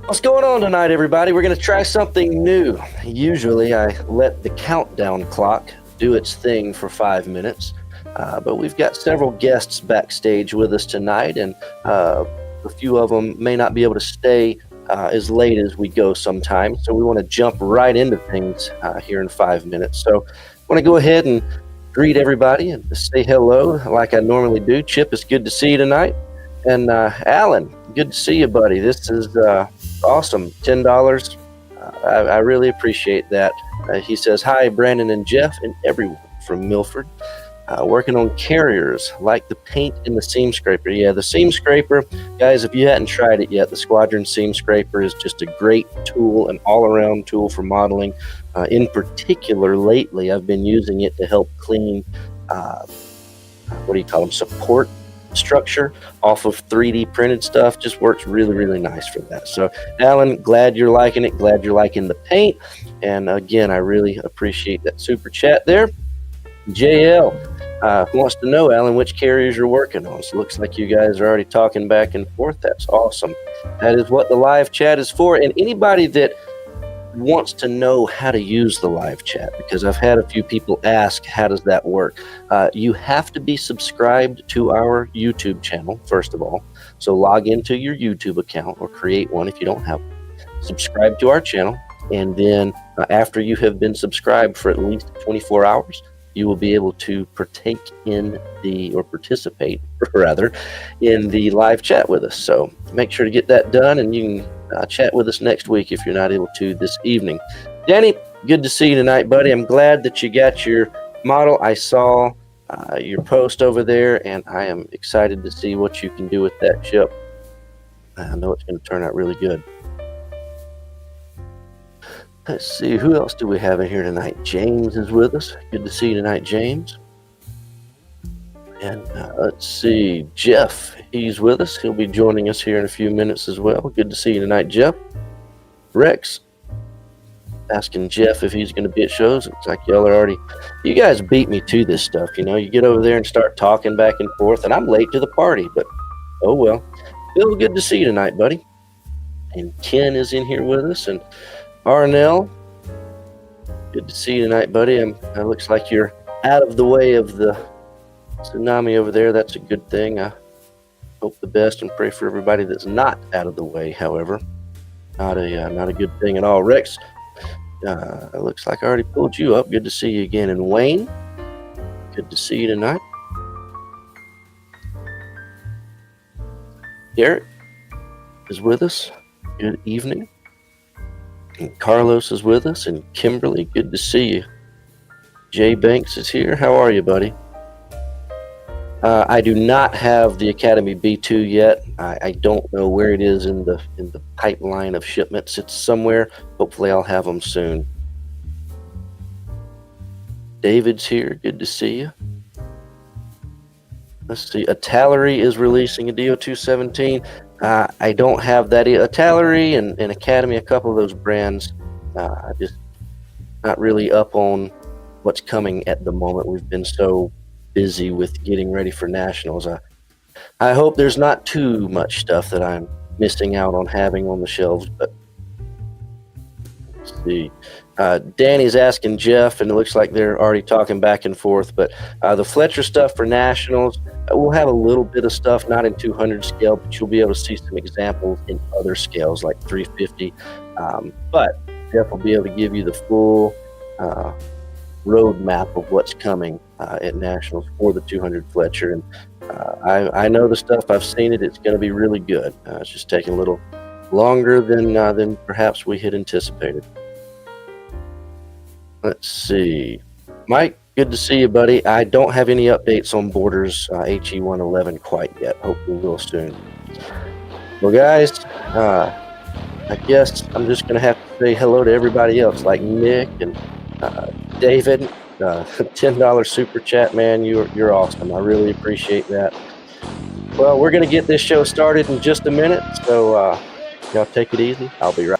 What's going on tonight, everybody? We're going to try something new. Usually I let the countdown clock do its thing for 5 minutes, but we've got several guests backstage with us tonight, and a few of them may not be able to stay as late as we go sometimes, so we want to jump right into things here in 5 minutes. So I want to go ahead and greet everybody and say hello like I normally do. Chip, it's good to see you tonight. And Alan, good to see you, buddy. This is awesome. $10. I really appreciate that. He says, hi, Brandon and Jeff and everyone from Milford. Working on carriers like the paint in the seam scraper. Yeah, the seam scraper, guys, if you hadn't tried it yet, the Squadron seam scraper is just a great tool, an all-around tool for modeling. In particular, lately, I've been using it to help clean, what do you call them, support structure off of 3D printed stuff. Just works really, really nice for that. So Alan, glad you're liking it, glad you're liking the paint, and again, I really appreciate that super chat there. JL wants to know, Alan, which carriers you're working on. So it looks like you guys are already talking back and forth. That's awesome. That is what the live chat is for. And anybody that wants to know how to use the live chat, because I've had a few people ask, how does that work? You have to be subscribed to our YouTube channel, first of all. So log into your YouTube account or create one if you don't have one. Subscribe to our channel, and then after you have been subscribed for at least 24 hours, you will be able to participate in the live chat with us. So make sure to get that done, and you can chat with us next week if you're not able to this evening. Danny, good to see you tonight, buddy. I'm glad that you got your model. I saw your post over there, and I am excited to see what you can do with that ship. I know it's going to turn out really good. Let's see, who else do we have in here tonight? James is with us. Good to see you tonight, James. And let's see, Jeff, he's with us. He'll be joining us here in a few minutes as well. Good to see you tonight, Jeff. Rex, asking Jeff if he's going to be at shows. It's like y'all are already, you guys beat me to this stuff, you know. You get over there and start talking back and forth, and I'm late to the party, but oh well. Bill, good to see you tonight, buddy. And Ken is in here with us, and Arnell, good to see you tonight, buddy. It looks like you're out of the way of the tsunami over there. That's a good thing. I hope the best and pray for everybody that's not out of the way, however. Not a good thing at all. Rex, it looks like I already pulled you up. Good to see you again. And Wayne, good to see you tonight. Derek is with us. Good evening. And Carlos is with us, and Kimberly, good to see you. Jay Banks is here. How are you, buddy? I do not have the Academy B2 yet. I don't know where it is in the pipeline of shipments. It's somewhere. Hopefully I'll have them soon. David's here. Good to see you. Let's see. Atalery is releasing a DO217. I don't have that. Atalery and Academy, a couple of those brands, I just not really up on what's coming at the moment. We've been so busy with getting ready for nationals. I hope there's not too much stuff that I'm missing out on having on the shelves, but let's see. Danny's asking Jeff, and it looks like they're already talking back and forth, but the Fletcher stuff for nationals, we'll have a little bit of stuff, not in 200 scale, but you'll be able to see some examples in other scales like 350. But Jeff will be able to give you the full roadmap of what's coming at nationals for the 200 Fletcher. And I know the stuff. I've seen it. It's going to be really good. It's just taking a little longer than perhaps we had anticipated. Let's see. Mike, good to see you, buddy. I don't have any updates on Borders HE111 quite yet. Hopefully we'll soon. Well, guys, I guess I'm just going to have to say hello to everybody else, like Nick and David. $10 super chat, man. You're awesome. I really appreciate that. Well, we're going to get this show started in just a minute, so y'all take it easy. I'll be right back.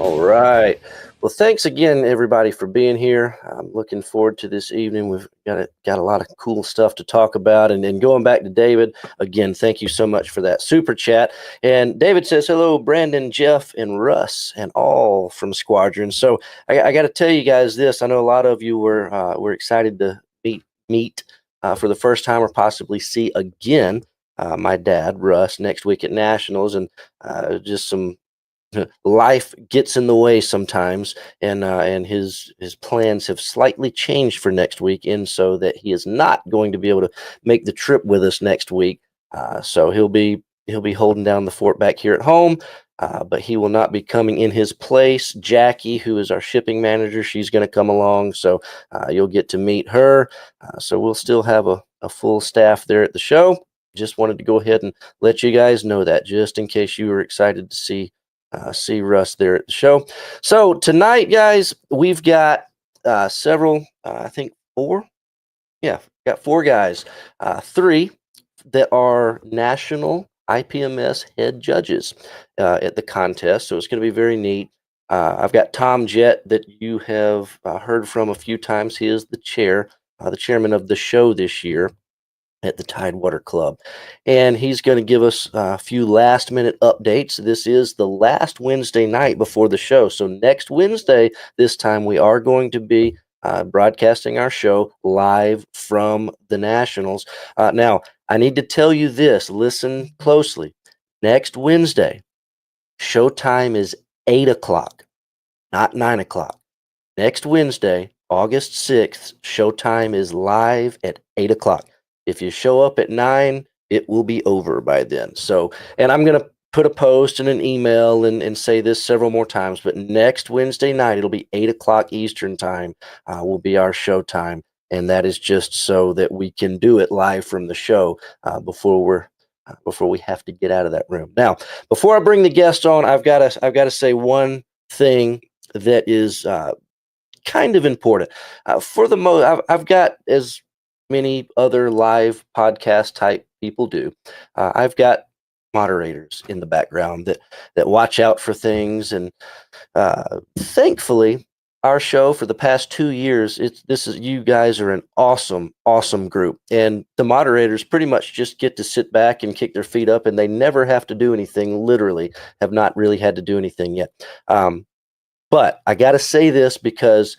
All right. Well, thanks again, everybody, for being here. I'm looking forward to this evening. We've got a lot of cool stuff to talk about. And going back to David, again, thank you so much for that super chat. And David says, hello, Brandon, Jeff, and Russ, and all from Squadron. So I got to tell you guys this. I know a lot of you were excited to meet for the first time or possibly see again my dad, Russ, next week at Nationals. And just some life gets in the way sometimes, and his plans have slightly changed for next week, and so that he is not going to be able to make the trip with us next week. So he'll be holding down the fort back here at home. But he will not be coming in his place. Jackie, who is our shipping manager, she's going to come along. So you'll get to meet her. So we'll still have a full staff there at the show. Just wanted to go ahead and let you guys know that, just in case you were excited to see Russ there at the show. So tonight, guys, we've got several, I think four. Yeah, got four guys, three that are national IPMS head judges at the contest. So it's going to be very neat. I've got Tom Jett that you have heard from a few times. He is the chairman of the show this year at the Tidewater Club. And he's going to give us a few last minute updates. This is the last Wednesday night before the show. So next Wednesday, this time, we are going to be broadcasting our show live from the Nationals. Now, I need to tell you this. Listen closely. Next Wednesday, showtime is 8 o'clock, not 9 o'clock. Next Wednesday, August 6th, showtime is live at 8 o'clock. If you show up at 9, it will be over by then. So, and I'm going to put a post and an email and say this several more times, but next Wednesday night, it'll be 8 o'clock Eastern time, will be our show time. And that is just so that we can do it live from the show before we have to get out of that room. Now, before I bring the guest on, I've got to say one thing that is kind of important. For the most, I've got, as many other live podcast type people do, I've got moderators in the background that watch out for things, and thankfully, our show for the past 2 years, you guys are an awesome group, and the moderators pretty much just get to sit back and kick their feet up, and they never have to do anything. Literally, have not really had to do anything yet. But I got to say this because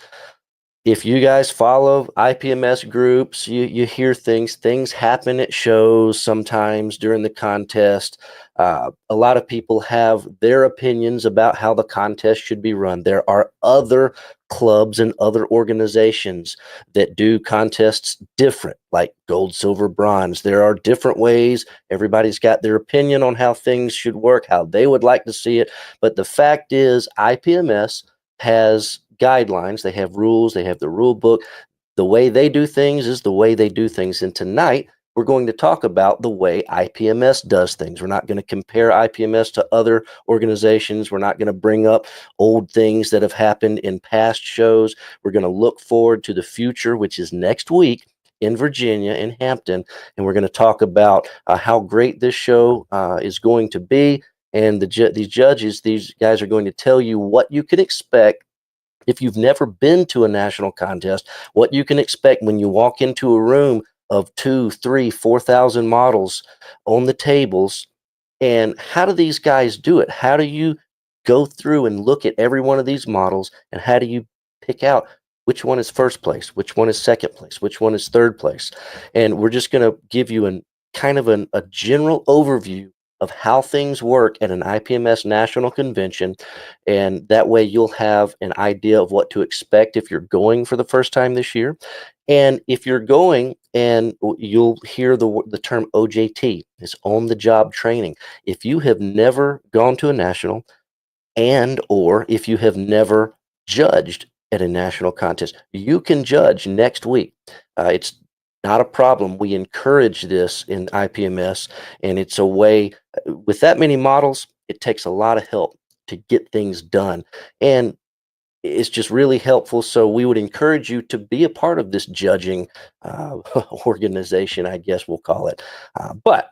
if you guys follow IPMS groups, you hear things happen at shows sometimes during the contest. A lot of people have their opinions about how the contest should be run. There are other clubs and other organizations that do contests different, like gold, silver, bronze. There are different ways. Everybody's got their opinion on how things should work, how they would like to see it. But the fact is, IPMS has guidelines, they have rules, they have the rule book. The way they do things is the way they do things. And tonight, we're going to talk about the way IPMS does things. We're not going to compare IPMS to other organizations. We're not going to bring up old things that have happened in past shows. We're going to look forward to the future, which is next week in Virginia, in Hampton. And we're going to talk about how great this show is going to be. And these judges, these guys are going to tell you what you can expect if you've never been to a national contest, what you can expect when you walk into a room of 2, 3, 4,000 models on the tables. And how do these guys do it? How do you go through and look at every one of these models, and how do you pick out which one is first place, which one is second place, which one is third place? And we're just going to give you a general overview of how things work at an IPMS national convention, and that way you'll have an idea of what to expect if you're going for the first time this year. And if you're going, and you'll hear the term OJT, is on the job training. If you have never gone to a national, and or if you have never judged at a national contest, you can judge next week. It's not a problem. We encourage this in IPMS, and it's a way, with that many models, it takes a lot of help to get things done. And it's just really helpful. So we would encourage you to be a part of this judging organization, I guess we'll call it. But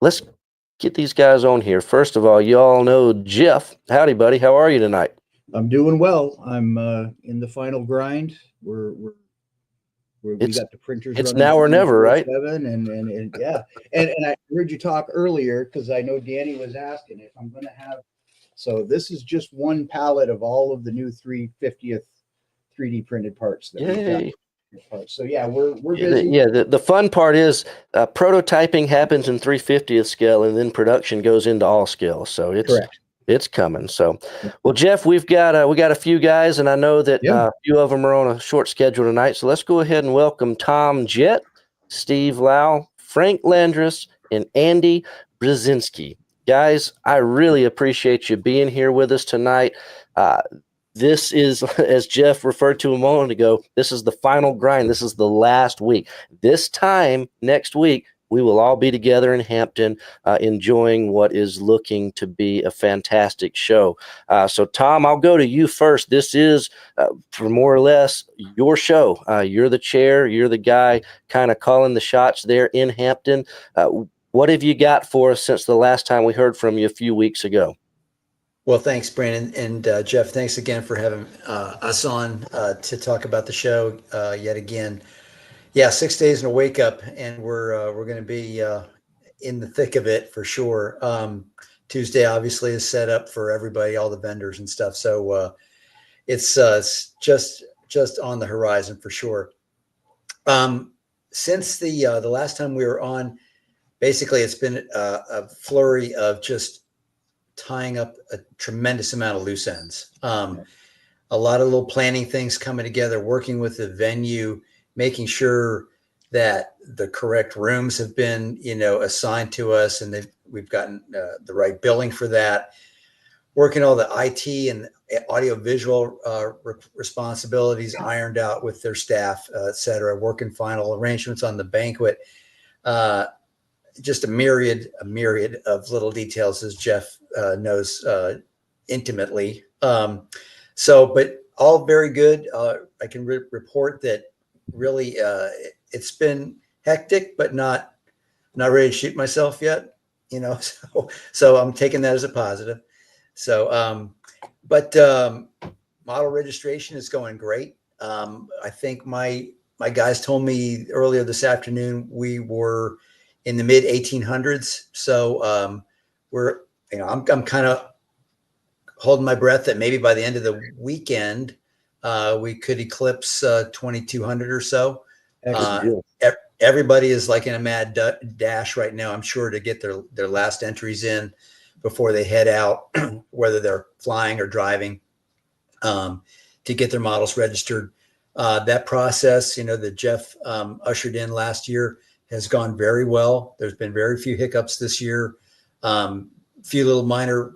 let's get these guys on here. First of all, you all know Jeff. Howdy, buddy. How are you tonight? I'm doing well. I'm in the final grind. We got the printers It's running now or never, right? 24/7, and yeah. And I heard you talk earlier because I know Danny was asking if I'm going to have. So this is just one pallet of all of the new 350th 3D printed parts that we've got. So yeah, we're busy. The fun part is prototyping happens in 350th scale, and then production goes into all scale. So it's Correct. It's coming. So, well, Jeff, we got a few guys, and I know that a few of them are on a short schedule tonight. So let's go ahead and welcome Tom Jett, Steve Lau, Frank Landris, and Andy Brzezinski. Guys, I really appreciate you being here with us tonight. This is, as Jeff referred to a moment ago, this is the final grind. This is the last week. This time next week, we will all be together in Hampton, enjoying what is looking to be a fantastic show. So, Tom, I'll go to you first. This is, for more or less, your show. You're the chair. You're the guy kind of calling the shots there in Hampton. What have you got for us since the last time we heard from you a few weeks ago? Well, thanks, Brandon. And Jeff, thanks again for having us on to talk about the show yet again. Yeah, 6 days and a wake up, and we're going to be in the thick of it for sure. Tuesday obviously is set up for everybody, all the vendors and stuff. So it's just on the horizon for sure. Since the last time we were on, basically it's been a flurry of just tying up a tremendous amount of loose ends. A lot of little planning things coming together, working with the venue, making sure that the correct rooms have been, assigned to us, and we've gotten the right billing for that. Working all the IT and audio-visual responsibilities ironed out with their staff, et cetera. Working final arrangements on the banquet. Just a myriad of little details, as Jeff knows intimately. But all very good. I can report that really it's been hectic, but not ready to shoot myself yet. So I'm taking that as a positive. So, model registration is going great. I think my guys told me earlier this afternoon we were in the mid 1800s. So I'm kind of holding my breath that maybe by the end of the weekend we could eclipse 2200 or so. Everybody is like in a mad dash right now, I'm sure, to get their last entries in before they head out, whether they're flying or driving, to get their models registered. That process, that Jeff ushered in last year, has gone very well. There's been very few hiccups this year. Few little minor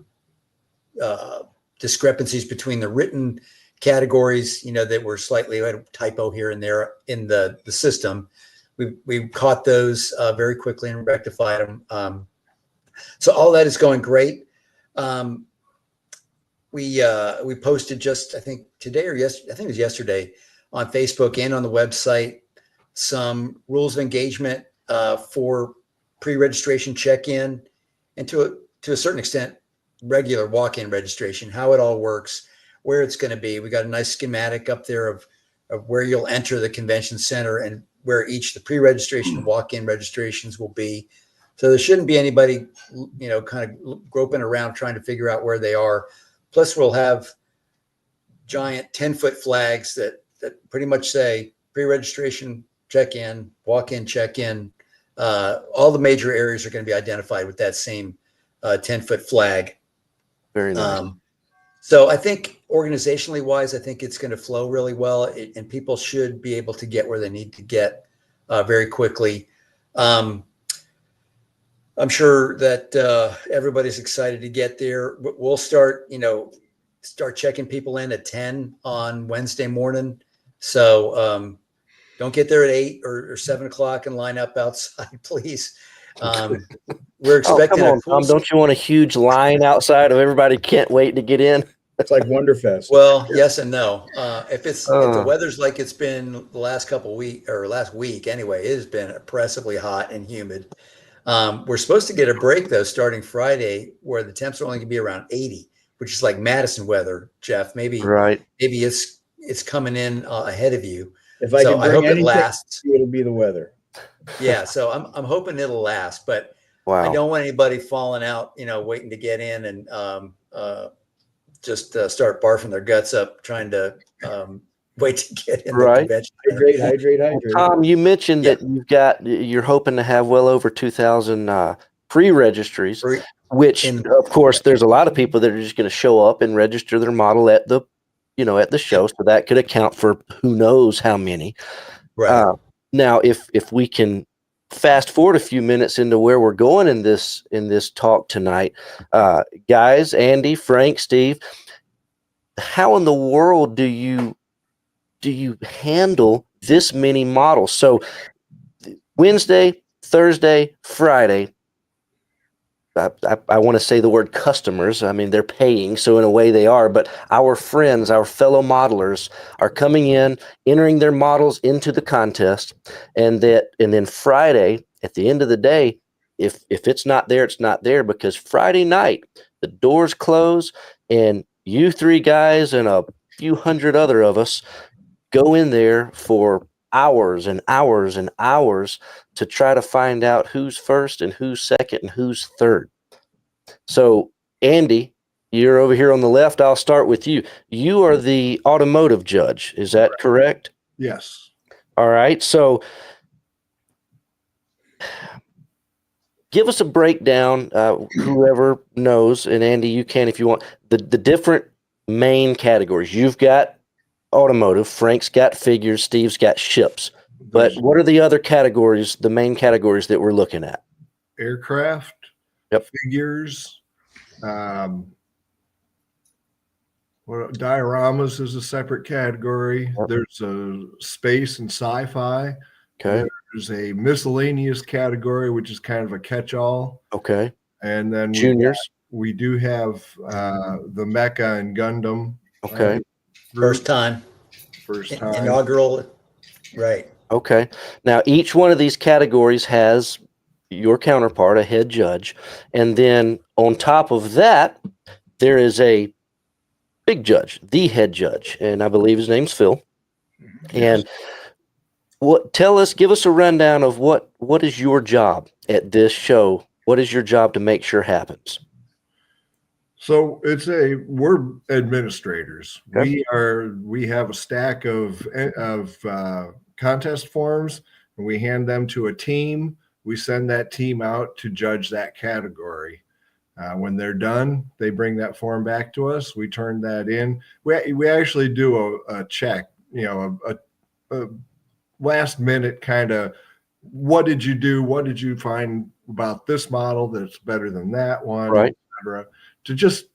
discrepancies between the written categories, that were slightly a typo here and there in the system. We caught those very quickly and rectified them. So all that is going great. We posted just, I think today or yesterday, I think it was yesterday, on Facebook and on the website, some rules of engagement for pre-registration check-in, and to a certain extent, regular walk-in registration, how it all works, where it's going to be. We got a nice schematic up there of where you'll enter the convention center and where each the pre-registration and walk-in registrations will be. So there shouldn't be anybody, kind of groping around trying to figure out where they are. Plus, we'll have giant 10-foot flags that pretty much say pre-registration, check-in, walk-in, check-in. All the major areas are going to be identified with that same 10-foot flag. Very nice. So I think organizationally wise, I think it's going to flow really well, and people should be able to get where they need to get very quickly. I'm sure that everybody's excited to get there. We'll start checking people in at 10 on Wednesday morning. So don't get there at 8 or 7 o'clock and line up outside, please. We're expecting. Come on, Tom, don't you want a huge line outside of everybody can't wait to get in? It's like Wonderfest. Well, yes and no. If the weather's like it's been the last couple weeks or last week anyway, it has been oppressively hot and humid. We're supposed to get a break though, starting Friday, where the temps are only going to be around 80, which is like Madison weather, Jeff. Maybe Right. it's coming in ahead of you. If I So can I bring hope it anything, lasts. it'll be the weather. Yeah, so I'm hoping it'll last, but I Wow. don't want anybody falling out, waiting to get in and just start barfing their guts up trying to wait to get in the Right. convention center. Hydrate. Tom, you mentioned Yeah. that you're hoping to have well over 2,000 pre-registries, Free- which in- of course there's a lot of people that are just going to show up and register their model at the show, so that could account for who knows how many. Right. Now, if we can fast forward a few minutes into where we're going in this talk tonight, guys, Andy, Frank, Steve, how in the world do you handle this many models? So Wednesday, Thursday, Friday, I want to say the word customers. I mean, they're paying, so in a way they are, but our friends, our fellow modelers are coming in, entering their models into the contest, and then Friday, at the end of the day, if it's not there, it's not there, because Friday night, the doors close, and you three guys and a few hundred other of us go in there for hours and hours and hours to try to find out who's first and who's second and who's third. So, Andy, you're over here on the left. I'll start with you. You are the automotive judge. Is that correct? Yes. All right. So, give us a breakdown, whoever knows, and Andy, you can if you want, the different main categories. You've got automotive, Frank's got figures, Steve's got ships. But what are the other categories, the main categories that we're looking at? Aircraft, Yep. figures, dioramas is a separate category. Yep. There's a space and sci-fi. Okay. There's a miscellaneous category, which is kind of a catch-all. Okay. And then Juniors. we do have the Mecha and Gundam. Okay. First time. Inaugural. Right. Okay. Now, each one of these categories has your counterpart, a head judge. And then on top of that, there is a big judge, the head judge. And I believe his name's Phil. Yes. And give us a rundown of what is your job at this show? What is your job to make sure happens? So we're administrators. Okay. We have a stack of contest forms, and we hand them to a team. We send that team out to judge that category. When they're done, they bring that form back to us. We turn that in. We actually do a check, a last minute kind of, what did you do? What did you find about this model that's better than that one? Right. Et cetera, to just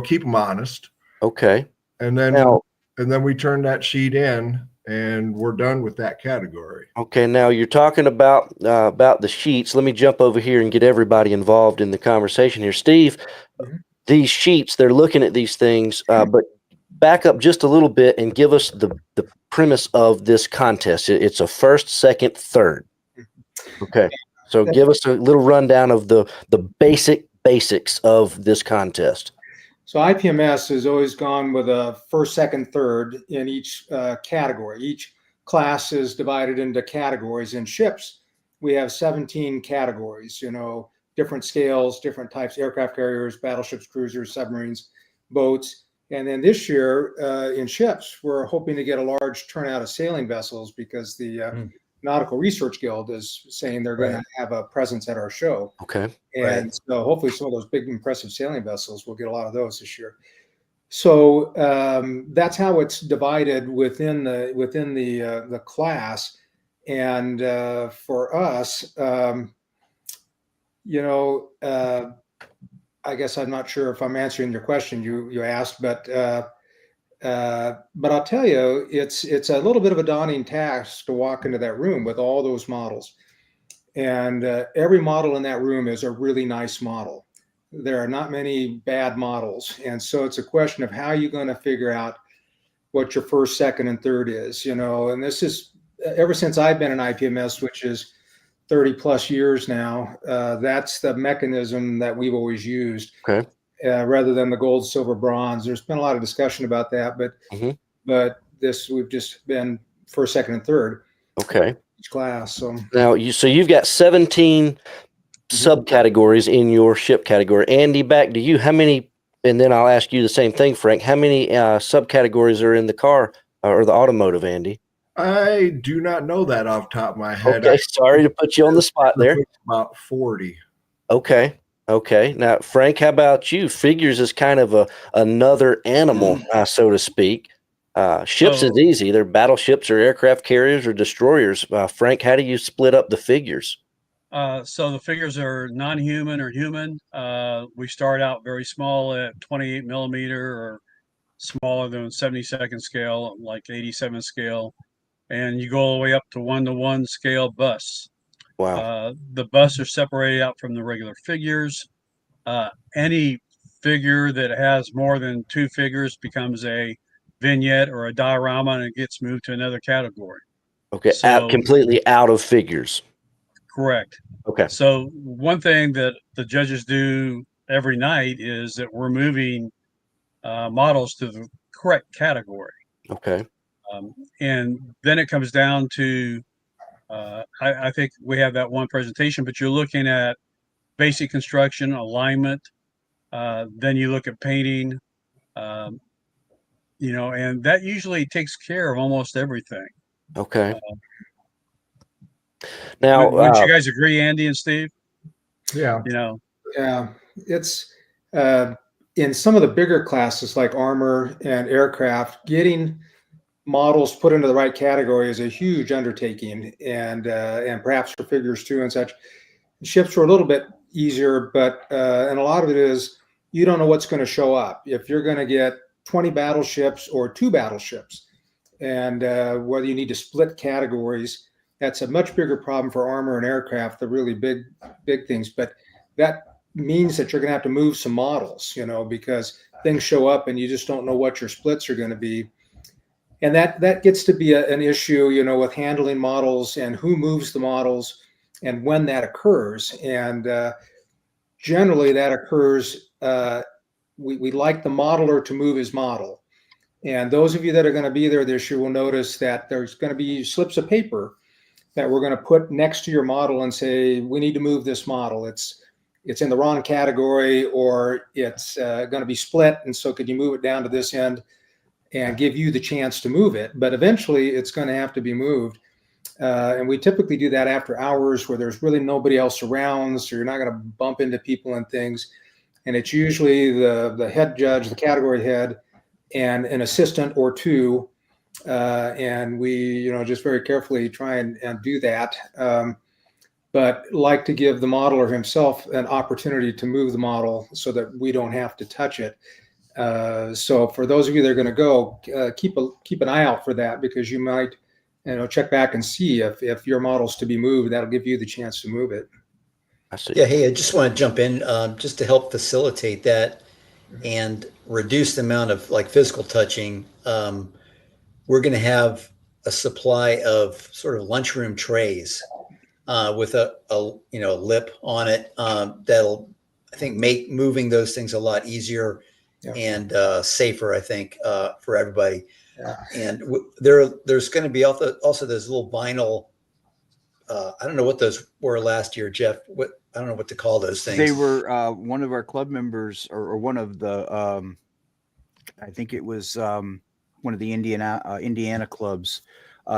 keep them honest. Okay. And then we turn that sheet in, and we're done with that category. Okay, now you're talking about the sheets. Let me jump over here and get everybody involved in the conversation here. Steve, these sheets, they're looking at these things, but back up just a little bit and give us the premise of this contest. It's a first, second, third. Okay, so give us a little rundown of the basics of this contest. So IPMS has always gone with a first, second, third in each category. Each class is divided into categories. In ships, we have 17 categories, different scales, different types, aircraft carriers, battleships, cruisers, submarines, boats. And then this year in ships, we're hoping to get a large turnout of sailing vessels because the Nautical Research Guild is saying they're going to have a presence at our show. Okay. And so hopefully some of those big, impressive sailing vessels, we'll get a lot of those this year. So that's how it's divided within the class. And for us, I guess I'm not sure if I'm answering your question you asked, but I'll tell you, it's a little bit of a daunting task to walk into that room with all those models. And every model in that room is a really nice model. There are not many bad models. And so it's a question of how you're going to figure out what your first, second, and third is, and this is ever since I've been in IPMS, which is 30 plus years now. That's the mechanism that we've always used. Okay. Rather than the gold, silver, bronze. There's been a lot of discussion about that, but this, we've just been first, second, and third. Okay. Each class. So now you've got 17 subcategories in your ship category. Andy, back to you. How many? And then I'll ask you the same thing, Frank. How many subcategories are in the car or the automotive, Andy? I do not know that off the top of my head. Okay, sorry to put you on the spot there. About 40. Okay. Now, Frank, how about you? Figures is kind of another animal, so to speak. Ships is easy. They're battleships or aircraft carriers or destroyers. Frank, how do you split up the figures? So the figures are non-human or human. We start out very small at 28 millimeter or smaller than 72nd scale, like 87 scale. And you go all the way up to 1-to-1 scale busts. Wow. The busts are separated out from the regular figures. Any figure that has more than 2 figures becomes a vignette or a diorama, and it gets moved to another category. Okay, So, completely out of figures. Correct. Okay. So one thing that the judges do every night is that we're moving models to the correct category. Okay. And then it comes down to, I think we have that one presentation, but you're looking at basic construction, alignment. Then you look at painting, and that usually takes care of almost everything. Okay. Now, wouldn't you guys agree, Andy and Steve? Yeah. Yeah, it's in some of the bigger classes like armor and aircraft, getting models put into the right category is a huge undertaking, and perhaps for figures too and such. Ships are a little bit easier, but and a lot of it is you don't know what's going to show up. If you're going to get 20 battleships or 2 battleships, and whether you need to split categories, that's a much bigger problem for armor and aircraft, the really big things. But that means that you're going to have to move some models, because things show up and you just don't know what your splits are going to be. And that gets to be an issue, with handling models and who moves the models and when that occurs. And generally that occurs, we like the modeler to move his model. And those of you that are going to be there this year will notice that there's going to be slips of paper that we're going to put next to your model and say, we need to move this model. It's in the wrong category, or it's going to be split. And so could you move it down to this end and give you the chance to move it? But eventually it's going to have to be moved. And we typically do that after hours where there's really nobody else around. So you're not going to bump into people and things. And it's usually the head judge, the category head, and an assistant or 2. And we, just very carefully try and do that. But like to give the modeler himself an opportunity to move the model so that we don't have to touch it. So for those of you that are going to go, keep an eye out for that, because you might, check back and see if your model's to be moved. That'll give you the chance to move it. I see. Yeah. Hey, I just want to jump in just to help facilitate that and reduce the amount of physical touching. We're going to have a supply of sort of lunchroom trays with a lip on it that'll, I think, make moving those things a lot easier and safer, I think, for everybody. Yeah. And there's going to be also those little vinyl. I don't know what those were last year, Jeff. I don't know what to call those things. They were one of our club members, or one of the, I think it was one of the Indiana clubs.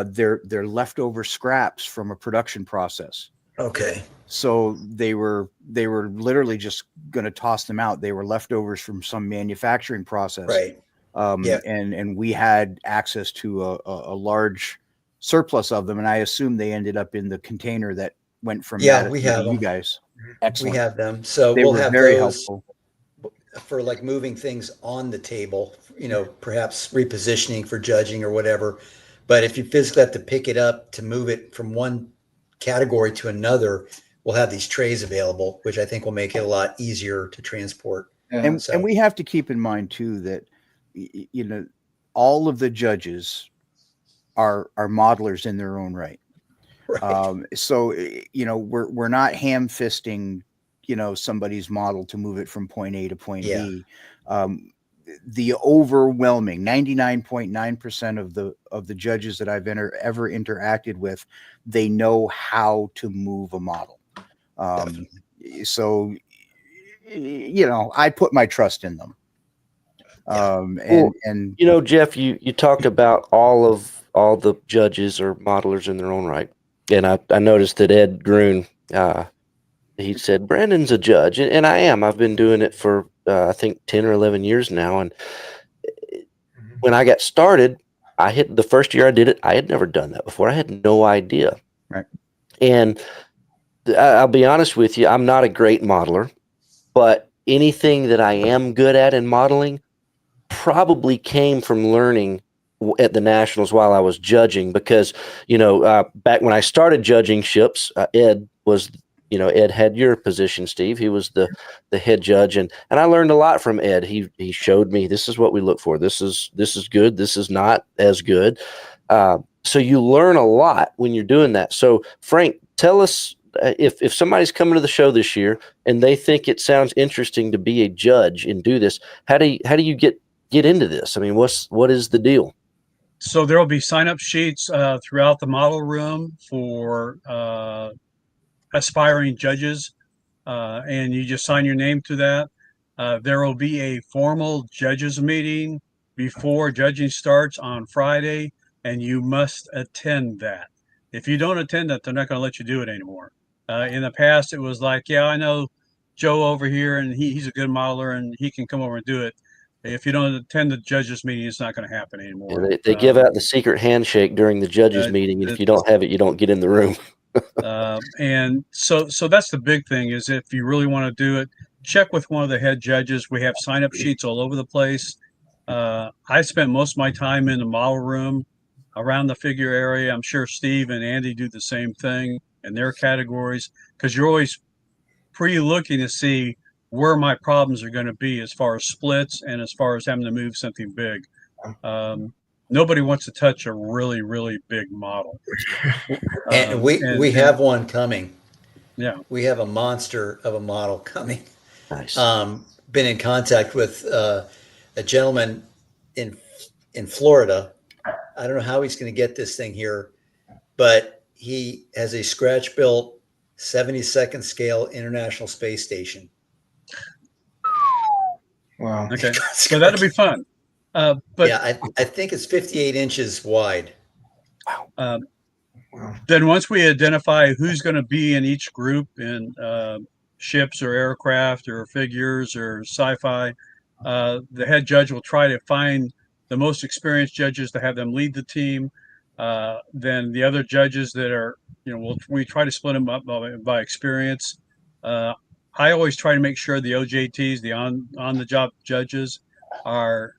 They're leftover scraps from a production process. Okay. So they were literally just going to toss them out. They were leftovers from some manufacturing process. Right. And we had access to a large surplus of them, and I assume they ended up in the container that went from we have you guys. Excellent. We have them. So They we'll were have very those helpful for moving things on the table, perhaps repositioning for judging or whatever. But if you physically have to pick it up to move it from one category to another, we'll have these trays available, which I think will make it a lot easier to transport. And we have to keep in mind too that all of the judges are modelers in their own right. Right. So we're not ham fisting somebody's model to move it from point A to point Yeah. B. The overwhelming 99.9% of the judges that I've ever interacted with, they know how to move a model. So I put my trust in them. And you know, Jeff, you talked about all the judges or modelers in their own right, and I noticed that Ed Grun, he said Brandon's a judge, and I am. I've been doing it for I think 10 or 11 years now, and when I got started, I hit the first year I did it. I had never done that before. I had no idea. Right. And I'll be honest with you, I'm not a great modeler, but anything that I am good at in modeling probably came from learning at the Nationals while I was judging, because, back when I started judging ships, Ed had your position, Steve. He was the head judge, and I learned a lot from Ed. He showed me, this is what we look for. This is good. This is not as good. So you learn a lot when you're doing that. So Frank, tell us, if somebody's coming to the show this year and they think it sounds interesting to be a judge and do this, how do you get into this? I mean, what is the deal? So there will be sign-up sheets throughout the model room for aspiring judges, and you just sign your name to that. There will be a formal judges meeting before judging starts on Friday, and you must attend that. If you don't attend that, they're not going to let you do it anymore. In the past, it was like, yeah, I know Joe over here, and he's a good modeler, and he can come over and do it. If you don't attend the judges meeting, it's not going to happen anymore. Yeah, they give out the secret handshake during the judges meeting, and if you don't have it, you don't get in the room. And so that's the big thing, is if you really want to do it, check with one of the head judges. We have sign-up sheets all over the place. I spent most of my time in the model room around the figure area. I'm sure Steve and Andy do the same thing in their categories, because you're always pre-looking to see where my problems are going to be as far as splits and as far as having to move something big. Nobody wants to touch a really, really big model. And we have one coming. Yeah. We have a monster of a model coming. Nice. Been in contact with a gentleman in Florida. I don't know how he's going to get this thing here, but he has a scratch-built 72nd scale International Space Station. Wow. Okay. So that'll be fun. But yeah, I think it's 58 inches wide. Then once we identify who's going to be in each group in ships or aircraft or figures or sci-fi, the head judge will try to find the most experienced judges to have them lead the team. Then the other judges that are, we try to split them up by experience. I always try to make sure the OJTs, the on-the-job judges, are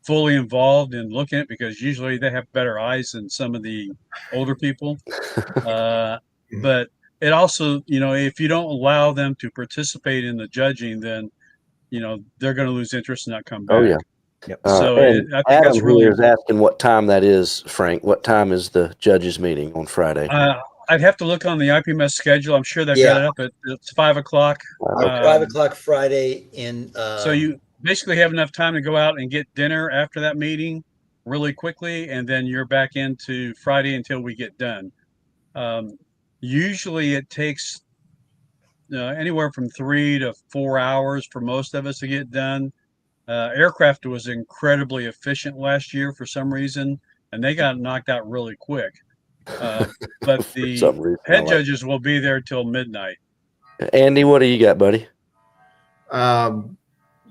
fully involved in looking at it, because usually they have better eyes than some of the older people. But it also, if you don't allow them to participate in the judging, then, they're going to lose interest and not come back. Oh, yeah. Yep. So and I think Adam that's really here is asking what time that is, Frank. What time is the judges meeting on Friday? I'd have to look on the IPMS schedule. I'm sure they've got it up. It's 5 o'clock. 5 o'clock Friday in. So you basically have enough time to go out and get dinner after that meeting really quickly, and then you're back into Friday until we get done. Usually it takes anywhere from 3 to 4 hours for most of us to get done. Aircraft was incredibly efficient last year for some reason, and they got knocked out really quick. But the head judges will be there till midnight. Andy, what do you got, buddy?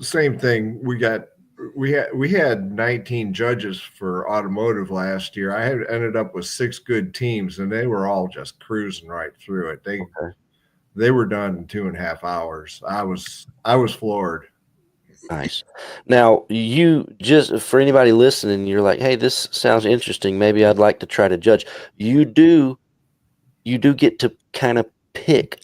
Same thing. We had 19 judges for automotive last year. I had ended up with 6 good teams, and they were all just cruising right through it. They were done in 2.5 hours. I was floored. Nice. Now, you just, for anybody listening, you're like, hey, this sounds interesting. Maybe I'd like to try to judge. You do get to kind of pick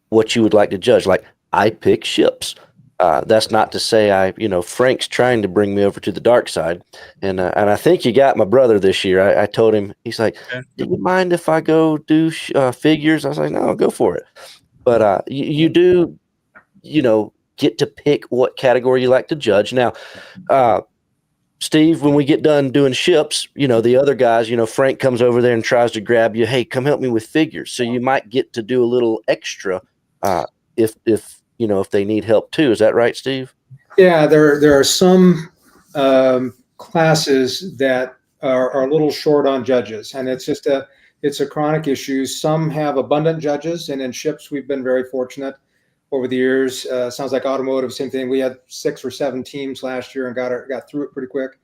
what you would like to judge. Like, I pick ships. That's not to say Frank's trying to bring me over to the dark side, and I think you got my brother this year. I told him, he's like, Okay. "Do you mind if I go do figures?" I was like, "No, go for it." But you do, get to pick what category you like to judge. Now, Steve, when we get done doing ships, the other guys, Frank comes over there and tries to grab you. Hey, come help me with figures. So you might get to do a little extra if they need help too. Is that right, Steve? Yeah, there are some classes that are a little short on judges, and it's a chronic issue. Some have abundant judges, and in ships we've been very fortunate over the years. Sounds like automotive, same thing. We had 6 or 7 teams last year and got through it pretty quick.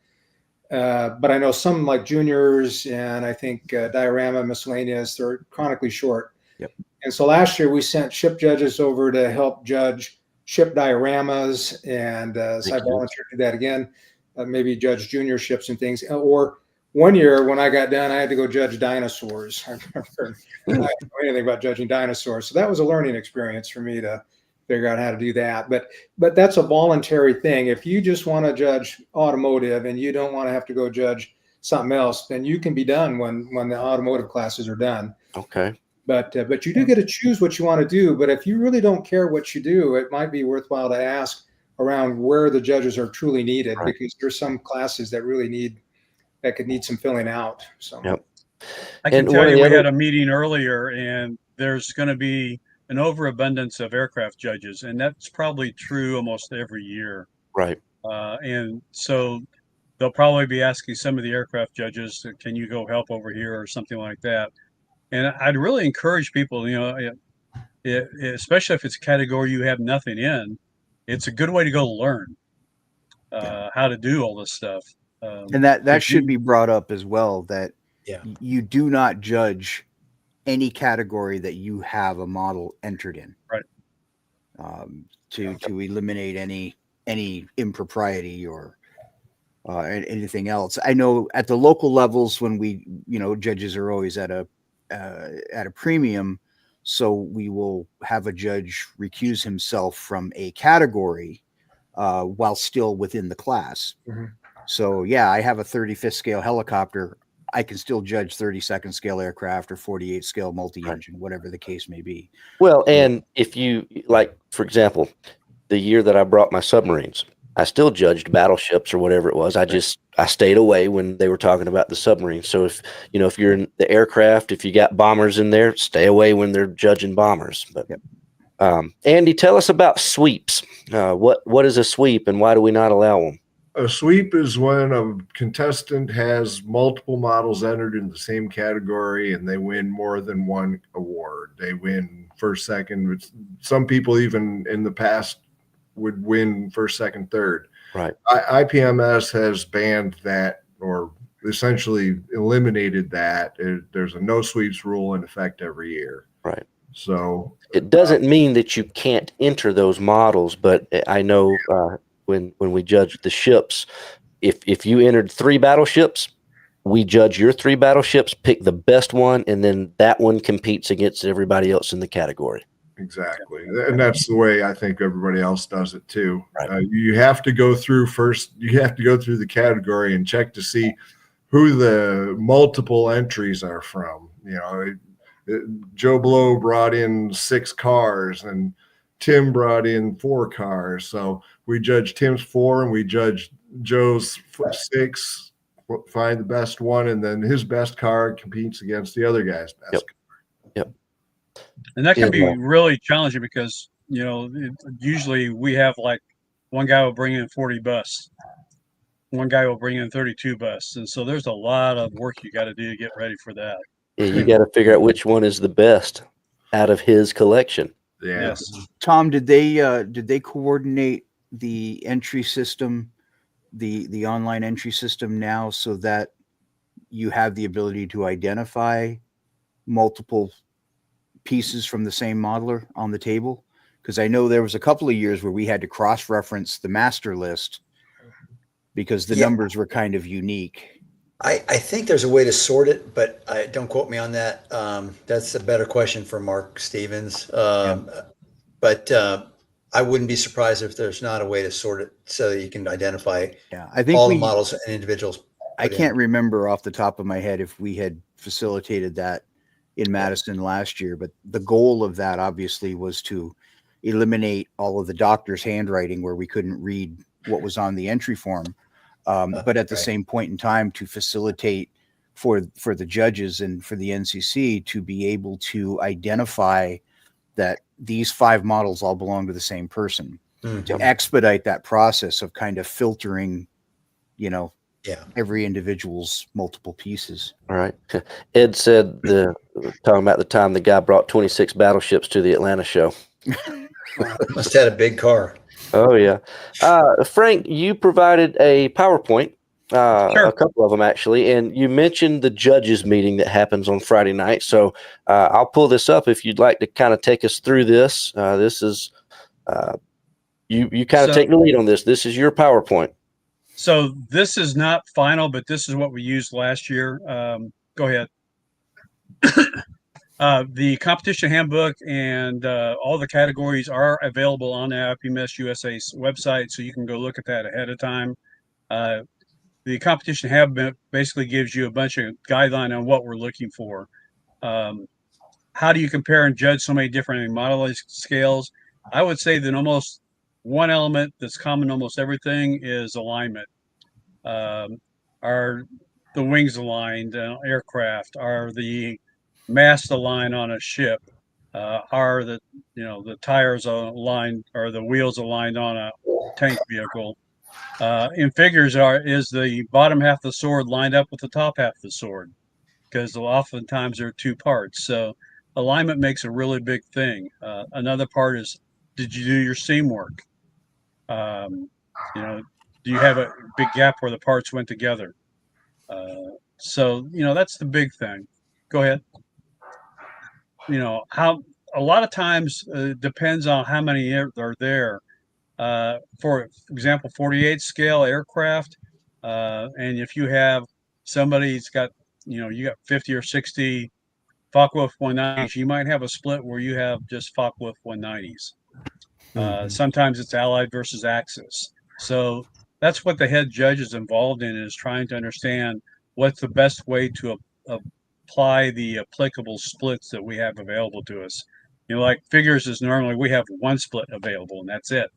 But I know some like juniors and I think diorama, miscellaneous, they're chronically short. Yep. And so last year we sent ship judges over to help judge ship dioramas, and so I volunteered to do that again. Maybe judge junior ships and things. Or one year when I got done, I had to go judge dinosaurs. I don't know anything about judging dinosaurs, so that was a learning experience for me to figure out how to do that. But that's a voluntary thing. If you just want to judge automotive and you don't want to have to go judge something else, then you can be done when the automotive classes are done. Okay. But you do get to choose what you want to do. But if you really don't care what you do, it might be worthwhile to ask around where the judges are truly needed, Right. because there's some classes that could need some filling out. So Yep. I can And tell one of you, the we other- had a meeting earlier, and there's going to be an overabundance of aircraft judges, and that's probably true almost every year. Right. And so they'll probably be asking some of the aircraft judges, "Can you go help over here?" or something like that. And I'd really encourage people, especially if it's a category you have nothing in, it's a good way to go learn how to do all this stuff. And that if should you- be brought up as well, that Yeah. you do not judge any category that you have a model entered in. Right. To eliminate any impropriety or anything else. I know at the local levels, when we, judges are always at a premium, so we will have a judge recuse himself from a category while still within the class. Mhm. So yeah, I have a 35th scale helicopter. I can still judge 32nd scale aircraft or 48 scale multi-engine, whatever the case may be. Well, and if you like, for example, the year that I brought my submarines, I still judged battleships or whatever it was. I stayed away when they were talking about the submarines. So if you're in the aircraft, if you got bombers in there, stay away when they're judging bombers. But Andy, tell us about sweeps. What is a sweep and why do we not allow them? A sweep is when a contestant has multiple models entered in the same category and they win more than one award. They win first, second. Some people even in the past would win first, second, third. Right. IPMS has banned that, or essentially eliminated that. There's a no sweeps rule in effect every year. Right. So it doesn't mean that you can't enter those models, but I know when we judge the ships, if you entered 3 battleships, we judge your 3 battleships, pick the best one, and then that one competes against everybody else in the category. Exactly. And that's the way I think everybody else does it too. Right. You have to go through first, you have to go through the category and check to see who the multiple entries are from. Joe Blow brought in 6 cars and Tim brought in 4 cars. So we judge Tim's 4 and we judge Joe's 6, find the best one, and then his best car competes against the other guy's best car. Yep. And that can be really challenging because, usually we have like one guy will bring in 40 busts. One guy will bring in 32 busts. And so there's a lot of work you got to do to get ready for that. Yeah, you got to figure out which one is the best out of his collection. Yeah. Yes. Tom, did they coordinate the entry system, the online entry system now, so that you have the ability to identify multiple pieces from the same modeler on the table? Because I know there was a couple of years where we had to cross-reference the master list because the numbers were kind of unique. I think there's a way to sort it, but don't quote me on that. That's a better question for Mark Stevens. But I wouldn't be surprised if there's not a way to sort it so that you can identify Yeah, I think all the models and individuals. I put in. can't remember off the top of my head if we had facilitated that in Madison last year, but the goal of that obviously was to eliminate all of the doctor's handwriting where we couldn't read what was on the entry form. But at the Right. same point in time, to facilitate for the judges and for the NCC to be able to identify that these 5 models all belong to the same person, Mhm. to expedite that process of kind of filtering, Yeah. every individual's multiple pieces. All right. Ed said talking about the time the guy brought 26 battleships to the Atlanta show. Must have had a big car. Oh yeah. Frank, you provided a PowerPoint, Sure. a couple of them actually, and you mentioned the judges meeting that happens on Friday night. So I'll pull this up if you'd like to kind of take us through this. This is you kind of So- take the lead on this. This is your PowerPoint. So this is not final, but this is what we used last year. Go ahead. The competition handbook and all the categories are available on the IPMS USA's website, so you can go look at that ahead of time. The competition handbook basically gives you a bunch of guideline on what we're looking for. How do you compare and judge so many different modeling scales? I would say that almost one element that's common to almost everything is alignment. Are the wings aligned aircraft? Are the mast aligned on a ship? Are the tires aligned or the wheels aligned on a tank vehicle? In figures, is the bottom half of the sword lined up with the top half of the sword? Because oftentimes there are 2 parts. So alignment makes a really big thing. Another part is, did you do your seam work? Do you have a big gap where the parts went together? So that's the big thing. Go ahead. How a lot of times depends on how many are there. For example, 48 scale aircraft, and if you have somebody's got, you got 50 or 60 Focke-Wulf 190s, you might have a split where you have just Focke-Wulf 190s. Sometimes it's Allied versus Axis. So that's what the head judge is involved in, is trying to understand what's the best way to apply the applicable splits that we have available to us. Like figures is normally we have 1 split available and that's it.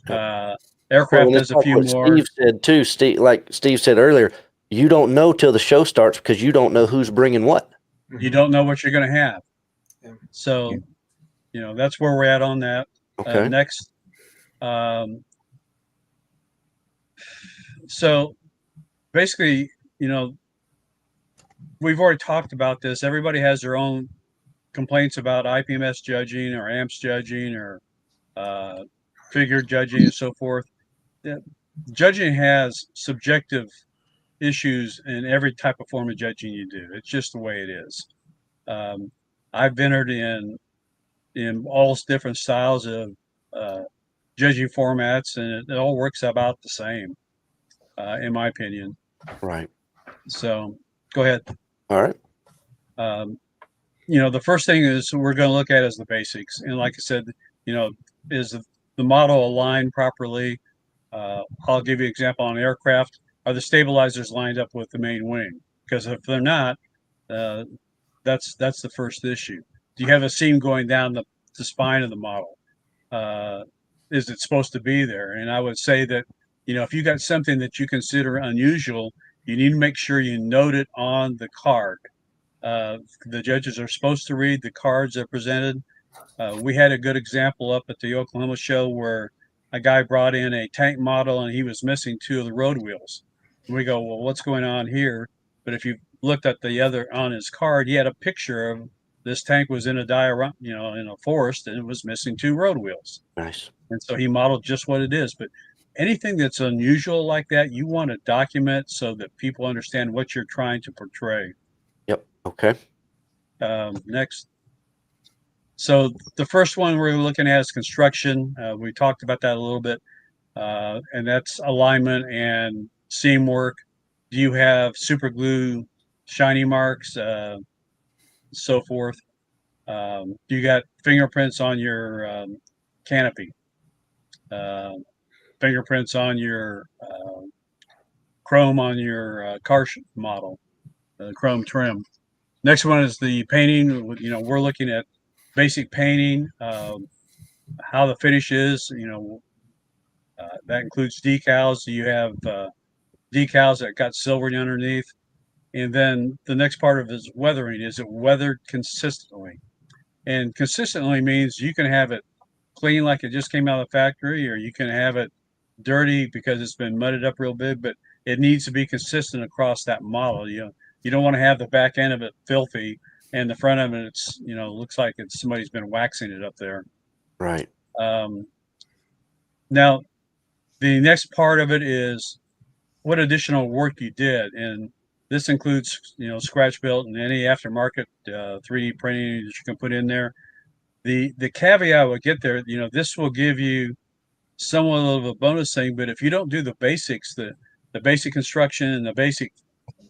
Aircraft Well, does a few what more. Steve said too. Like Steve said earlier, you don't know till the show starts because you don't know who's bringing what. You don't know what you're going to have. Yeah. So, that's where we're at on that. Okay. Next. So basically, we've already talked about this. Everybody has their own complaints about IPMS judging or AMPS judging or figure judging and so forth. Judging has subjective issues in every type of form of judging you do. It's just the way it is. I've entered in all different styles of judging formats, and it all works about the same, in my opinion. Right. So, go ahead. All right. The first thing is we're going to look at is the basics, and like I said, is the model aligned properly? I'll give you an example on aircraft. Are the stabilizers lined up with the main wing? Because if they're not, that's the first issue. Do you have a seam going down the spine of the model? Is it supposed to be there? And I would say that, if you got something that you consider unusual, you need to make sure you note it on the card. The judges are supposed to read the cards that are presented. We had a good example up at the Oklahoma show where a guy brought in a tank model and he was missing 2 of the road wheels. We go, well, what's going on here? But if you looked at the other on his card, he had a picture of this tank was in a diorama, in a forest, and it was missing 2 road wheels. Nice. And so he modeled just what it is. But anything that's unusual like that, you want to document so that people understand what you're trying to portray. Yep. Okay. Next. So the first one we're looking at is construction. We talked about that a little bit, and that's alignment and seam work. Do you have super glue, shiny marks, so forth? Do you got fingerprints on your canopy, fingerprints on your chrome on your car model, chrome trim. Next one is the painting. You know, we're looking at basic painting, how the finish is. You know, that includes decals. You have decals that got silvering underneath. And then the next part of it is weathering. Is it weathered consistently? And consistently means you can have it clean like it just came out of the factory, or you can have it dirty because it's been mudded up real big, but it needs to be consistent across that model. You don't want to have the back end of it filthy and the front of it, it's, you know, looks like it's somebody's been waxing it up there. Right. Now, the next part of it is what additional work you did. And this includes, you know, scratch built and any aftermarket 3D printing that you can put in there. The caveat will get there, you know, this will give you somewhat of a bonus thing, but if you don't do the basics, the basic construction and the basic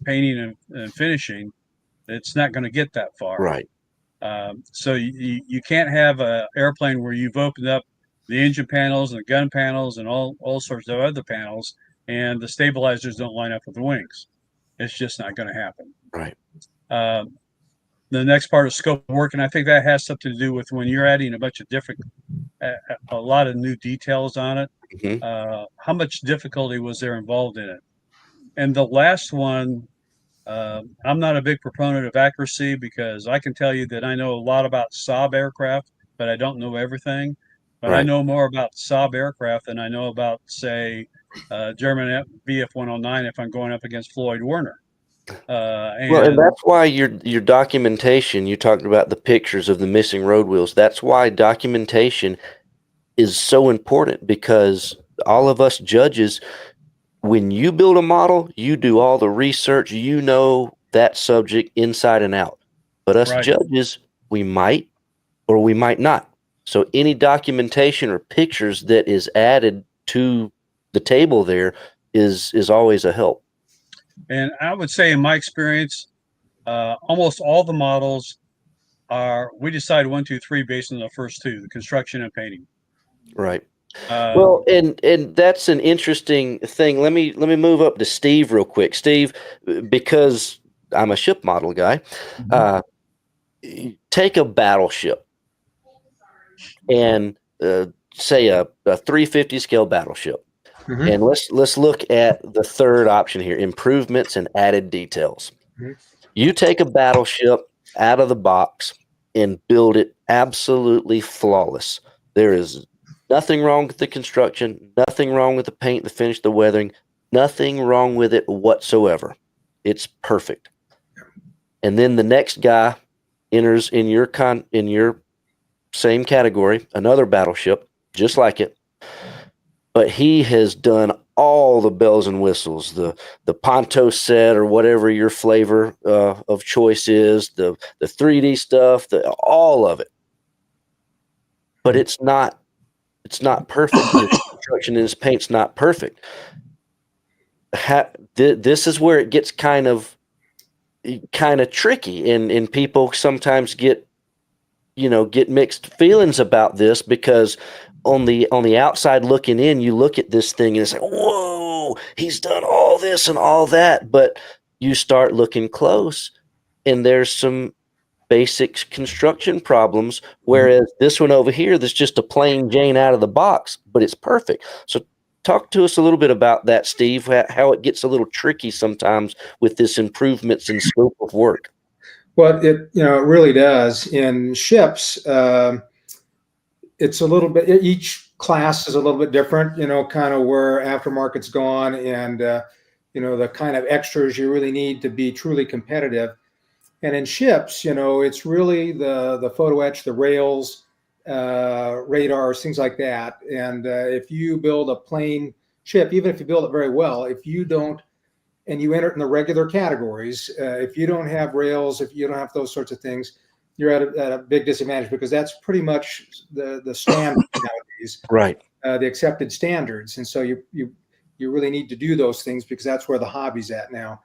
painting and finishing, it's not going to get that far. Right. So you can't have an airplane where you've opened up the engine panels and the gun panels and all sorts of other panels, and the stabilizers don't line up with the wings. It's just not going to happen. Right. The next part is scope of work, and I think that has something to do with when you're adding a bunch of different, a lot of new details on it. Mm-hmm. How much difficulty was there involved in it? And the last one, I'm not a big proponent of accuracy because I can tell you that I know a lot about Saab aircraft, but I don't know everything. But I Right. know more about Saab aircraft than I know about, say, German VF-109 if I'm going up against Floyd Werner. Well, and that's why your documentation, you talked about the pictures of the missing road wheels. That's why documentation is so important, because all of us judges, when you build a model, you do all the research, you know that subject inside and out. But us Right. judges, we might or we might not. So any documentation or pictures that is added to the table there is always a help. And I would say, in my experience, almost all the models we decide 1, 2, 3 based on the first two, the construction and painting. Right. Well, and that's an interesting thing. Let me move up to Steve real quick. Steve, because I'm a ship model guy, take a battleship and say a 350 scale battleship. Mhm. And let's look at the third option here, improvements and added details. Mhm. You take a battleship out of the box and build it absolutely flawless. There is nothing wrong with the construction, nothing wrong with the paint, the finish, the weathering, nothing wrong with it whatsoever. It's perfect. And then the next guy enters in your same category, another battleship, just like it. But he has done all the bells and whistles, the Ponto set or whatever your flavor of choice is, the 3D stuff, all of it. But it's not perfect. His construction and his paint's not perfect. This is where it gets kind of tricky, and people sometimes get mixed feelings about this, because on the outside looking in, you look at this thing and it's like, whoa, he's done all this and all that. But you start looking close and there's some basic construction problems. Whereas this one over here, that's just a plain Jane out of the box, but it's perfect. So talk to us a little bit about that, Steve, how it gets a little tricky sometimes with this improvements in scope of work. Well, it really does. In ships, it's a little bit, each class is a little bit different, kind of where aftermarket's gone, and the kind of extras you really need to be truly competitive. And in ships, it's really the photo etch, the rails, radars, things like that. And if you build a plain ship, even if you build it very well, if you don't, and you enter it in the regular categories, if you don't have rails, if you don't have those sorts of things, you're at a big disadvantage, because that's pretty much the standard nowadays, Right? The accepted standards. And so you really need to do those things, because that's where the hobby's at now.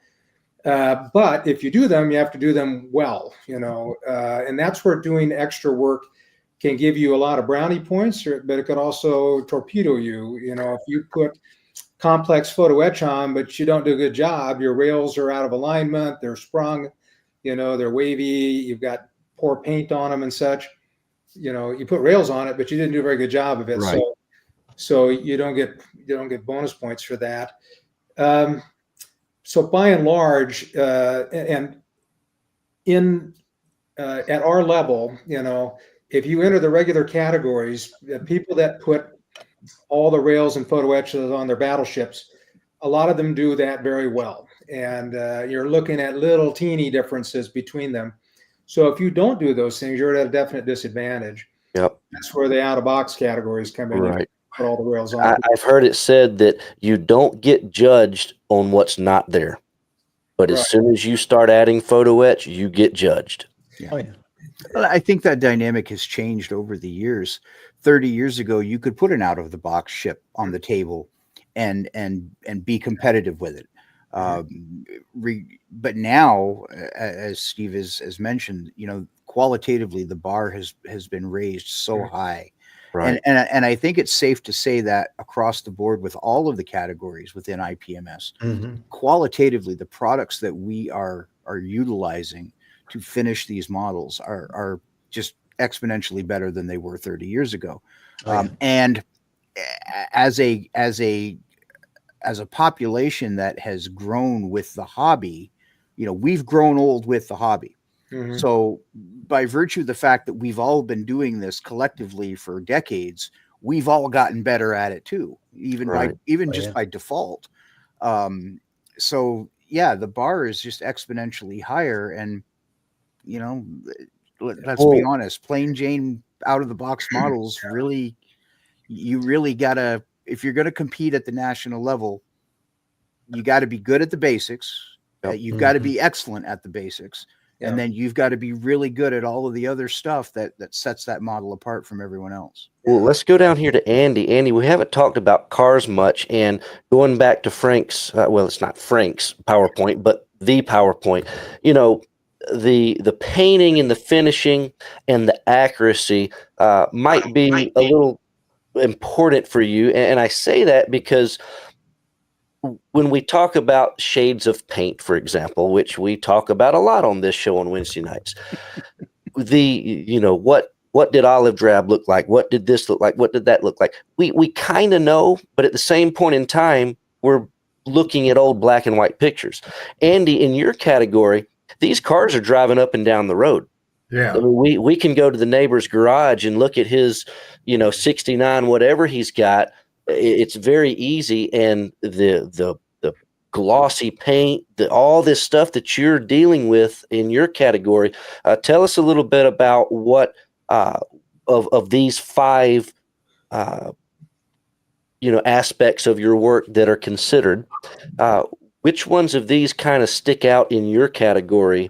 But if you do them, you have to do them well, and that's where doing extra work can give you a lot of brownie points, but it could also torpedo you. If you put complex photo etch on, but you don't do a good job, your rails are out of alignment, they're sprung, they're wavy, you've got poor paint on them and such. You put rails on it, but you didn't do a very good job of it. Right. So you don't get bonus points for that. So by and large, and in at our level, if you enter the regular categories, the people that put all the rails and photo etches on their battleships, a lot of them do that very well. And you're looking at little teeny differences between them. So if you don't do those things, you're at a definite disadvantage. Yep. That's where the out of box categories come in. Right. Put all the rails on. I've heard it said that you don't get judged on what's not there, but Right. as soon as you start adding photo etch, you get judged. Oh, yeah. Well, I think that dynamic has changed over the years. 30 years ago, you could put an out of the box ship on the table and be competitive with it. But now, as Steve has mentioned, qualitatively the bar has been raised so high. Right. And I think it's safe to say that across the board with all of the categories within IPMS, qualitatively, the products that we are utilizing to finish these models are just exponentially better than they were 30 years ago. And as a population that has grown with the hobby, we've grown old with the hobby. Mhm. So by virtue of the fact that we've all been doing this collectively for decades, we've all gotten better at it too, even Right. by default. So yeah, the bar is just exponentially higher. And, let's be honest, plain Jane out of the box models you really gotta, if you're going to compete at the national level, you got to be good at the basics. Yep. You've got to be excellent at the basics. Yeah. And then you've got to be really good at all of the other stuff that sets that model apart from everyone else. Well, let's go down here to Andy. Andy, we haven't talked about cars much, and going back to Frank's, well, it's not Frank's PowerPoint, but the PowerPoint, the painting and the finishing and the accuracy might be a little important for you. And I say that because when we talk about shades of paint, for example, which we talk about a lot on this show on Wednesday nights, what did olive drab look like? What did this look like? What did that look like? We kind of know, but at the same point in time, we're looking at old black and white pictures. Andy, in your category, these cars are driving up and down the road. Yeah. I mean, we can go to the neighbor's garage and look at his, 69, whatever he's got. It's very easy. And the glossy paint, all this stuff that you're dealing with in your category. Tell us a little bit about what of these 5 aspects of your work that are considered. Which ones of these kind of stick out in your category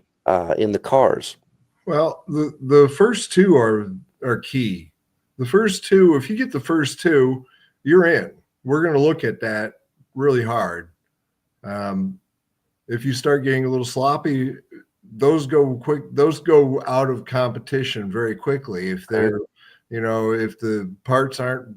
in the cars? Well, the first 2 are key. The first 2, if you get the first 2, you're in. We're going to look at that really hard. If you start getting a little sloppy, those go quick. Those go out of competition very quickly. If they're, if the parts aren't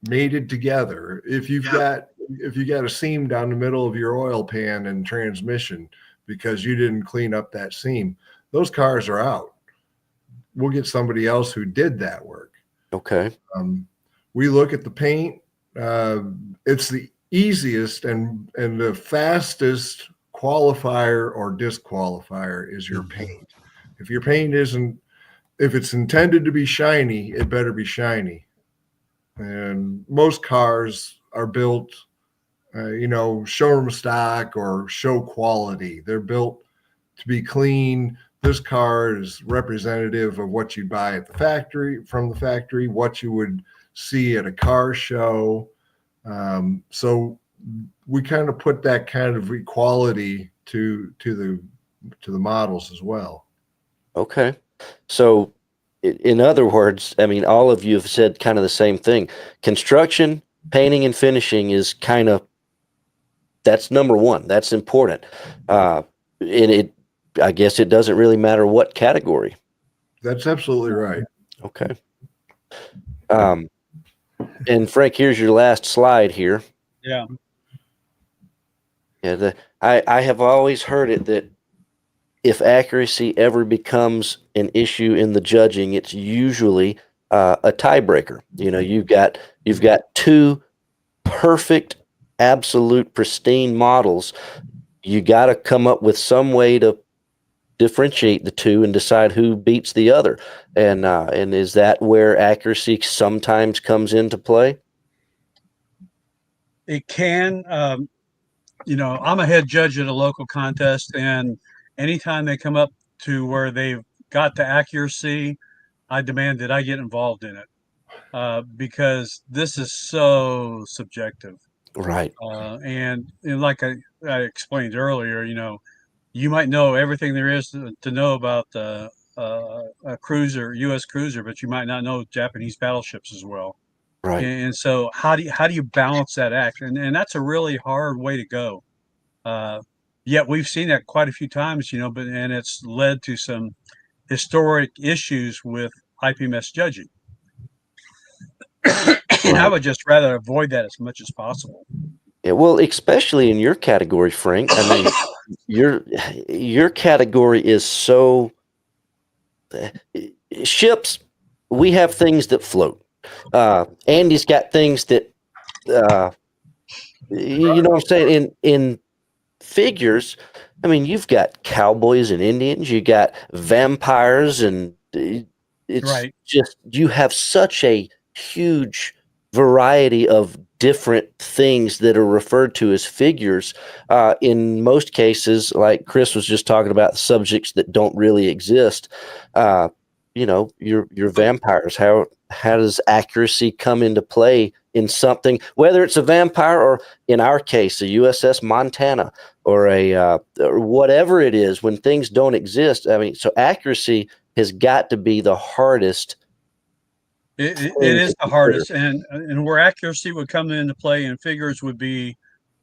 mated together, if you got a seam down the middle of your oil pan and transmission because you didn't clean up that seam, those cars are out. We'll get somebody else who did that work. Okay. We look at the paint. It's the easiest and the fastest qualifier or disqualifier is your paint. If your paint if it's intended to be shiny, it better be shiny. And most cars are built, showroom stock or show quality. They're built to be clean. This car is representative of what you buy at from the factory, what you would see at a car show. So we kind of put that kind of equality to the models as well. Okay. So in other words, I mean, all of you have said kind of the same thing. Construction, painting, and finishing is that's number 1. That's important. I guess it doesn't really matter what category. That's absolutely right. Okay. And Frank, here's your last slide here. Yeah. Yeah, I have always heard it that if accuracy ever becomes an issue in the judging, it's usually a tiebreaker. You know, you've got two perfect, absolute, pristine models. You got to come up with some way to differentiate the two and decide who beats the other. And is that where accuracy sometimes comes into play? It can. You know, I'm a head judge at a local contest, and anytime they come up to where they've got the accuracy, I demand that I get involved in it because this is so subjective. Right. And like I explained earlier, you know, you might know everything there is to know about a cruiser, U.S. cruiser, but you might not know Japanese battleships as well. Right. And so how do you balance that act? And that's a really hard way to go. Yet we've seen that quite a few times, you know, and it's led to some historic issues with IPMS judging. And I would just rather avoid that as much as possible. Yeah, well, especially in your category, Frank. I mean, your category is so ships. We have things that float. Andy's got things that you know what I'm saying. In figures, I mean, you've got cowboys and Indians. You got vampires, and it's Right. just you have such a huge variety of different things that are referred to as figures. In most cases, like Chris was just talking about, subjects that don't really exist. You know, your vampires. How does accuracy come into play in something, whether it's a vampire or, in our case, a USS Montana or or whatever it is, when things don't exist? I mean, so accuracy has got to be the hardest. It is the hardest, and where accuracy would come into play in figures would be,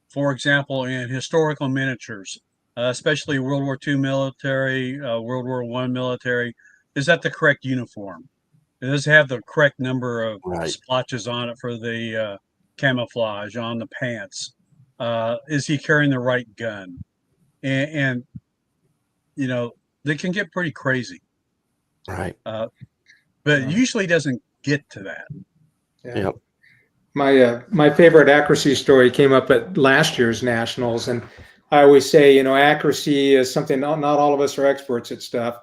for example, in historical miniatures, especially World War II military, World War I military. Is that the correct uniform? Does it have the correct number of Right. splotches on it for the camouflage on the pants? Is he carrying the right gun? And you know, they can get pretty crazy, Right. but it Yeah. usually doesn't get to that. Yep. My favorite accuracy story came up at last year's nationals, and I always say, you know, accuracy is something not all of us are experts at stuff,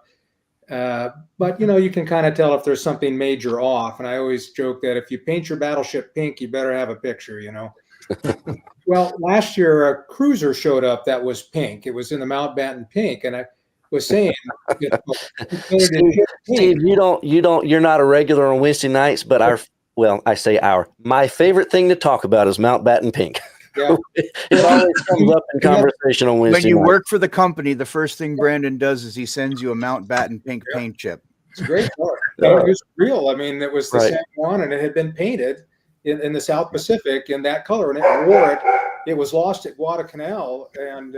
but you know, you can kind of tell if there's something major off. And I always joke that if you paint your battleship pink, you better have a picture, you know. Well, last year a cruiser showed up that was pink. It was in the Mountbatten pink, and I was saying, you know, he painted it pink. Steve, you're not a regular on Wednesday nights, but my favorite thing to talk about is Mountbatten Pink. Yeah. It always comes up in conversation on When Wednesday you night. work for the company, the first thing Brandon does is he sends you a Mountbatten pink paint chip. It's a great color. And it was real. I mean, it was the Right. San Juan, and it had been painted in the South Pacific in that color, and it wore it. It was lost at Guadalcanal and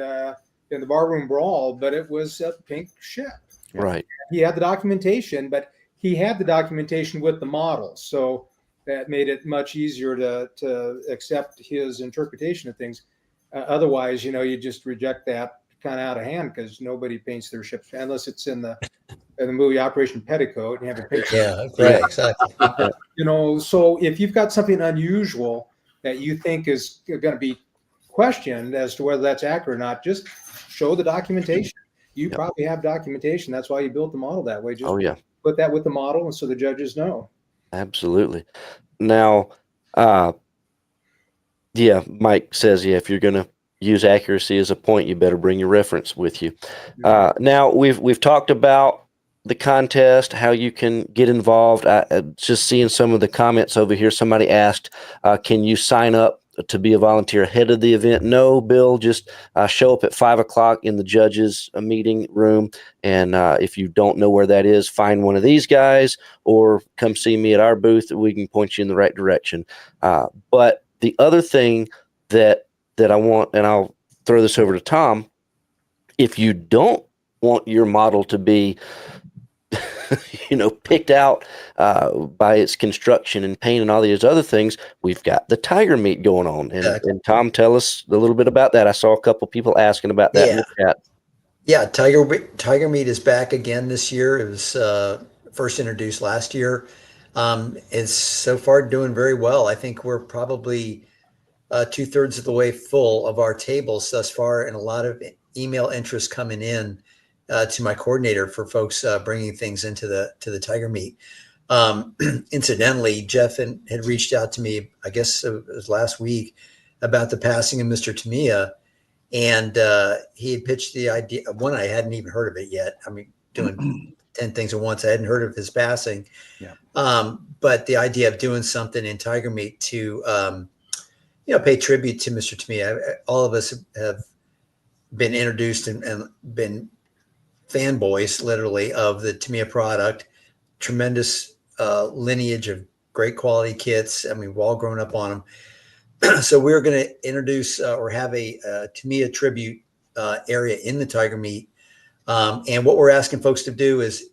in the barroom brawl, but it was a pink ship. Right. He had the documentation, but he had the documentation with the model, so that made it much easier to accept his interpretation of things. Otherwise, you know, you just reject that kind of out of hand because nobody paints their ships unless it's in the movie Operation Petticoat and you have a picture. Yeah, right, exactly. You know, so if you've got something unusual that you think is going to be questioned as to whether that's accurate or not, just show the documentation. You Yep. probably have documentation. That's why you built the model that way. Just Oh yeah, put that with the model, and so the judges know. absolutely. Now, yeah, Mike says, yeah, if you're going to use accuracy as a point, you better bring your reference with you. Now we've talked about the contest, how you can get involved. Just seeing some of the comments over here. Somebody asked, can you sign up to be a volunteer ahead of the event? No, Bill, just show up at 5:00 in the judges meeting room. And if you don't know where that is, find one of these guys or come see me at our booth. We can point you in the right direction. But the other thing that I want, and I'll throw this over to Tom, if you don't want your model to be picked out by its construction and paint and all these other things, we've got the tiger meat going on. And Tom, tell us a little bit about that. I saw a couple people asking about that in the chat. Yeah, tiger meat is back again this year. It was first introduced last year. It's so far doing very well. I think we're probably 2/3 of the way full of our tables thus far, and a lot of email interest coming in to my coordinator for folks bringing things into the tiger meat. Incidentally, Jeff had reached out to me, I guess it was last week, about the passing of Mr. Tamiya. And he had pitched the idea. One, I hadn't even heard of it yet. I mean, doing 10 things at once, I hadn't heard of his passing. Yeah. But the idea of doing something in tiger meat to, pay tribute to Mr. Tamiya. All of us have been introduced and been fanboys, literally, of the Tamiya product. Tremendous lineage of great quality kits. I mean, we've all grown up on them. So we're going to introduce or have a Tamiya tribute area in the tiger meat. And what we're asking folks to do is,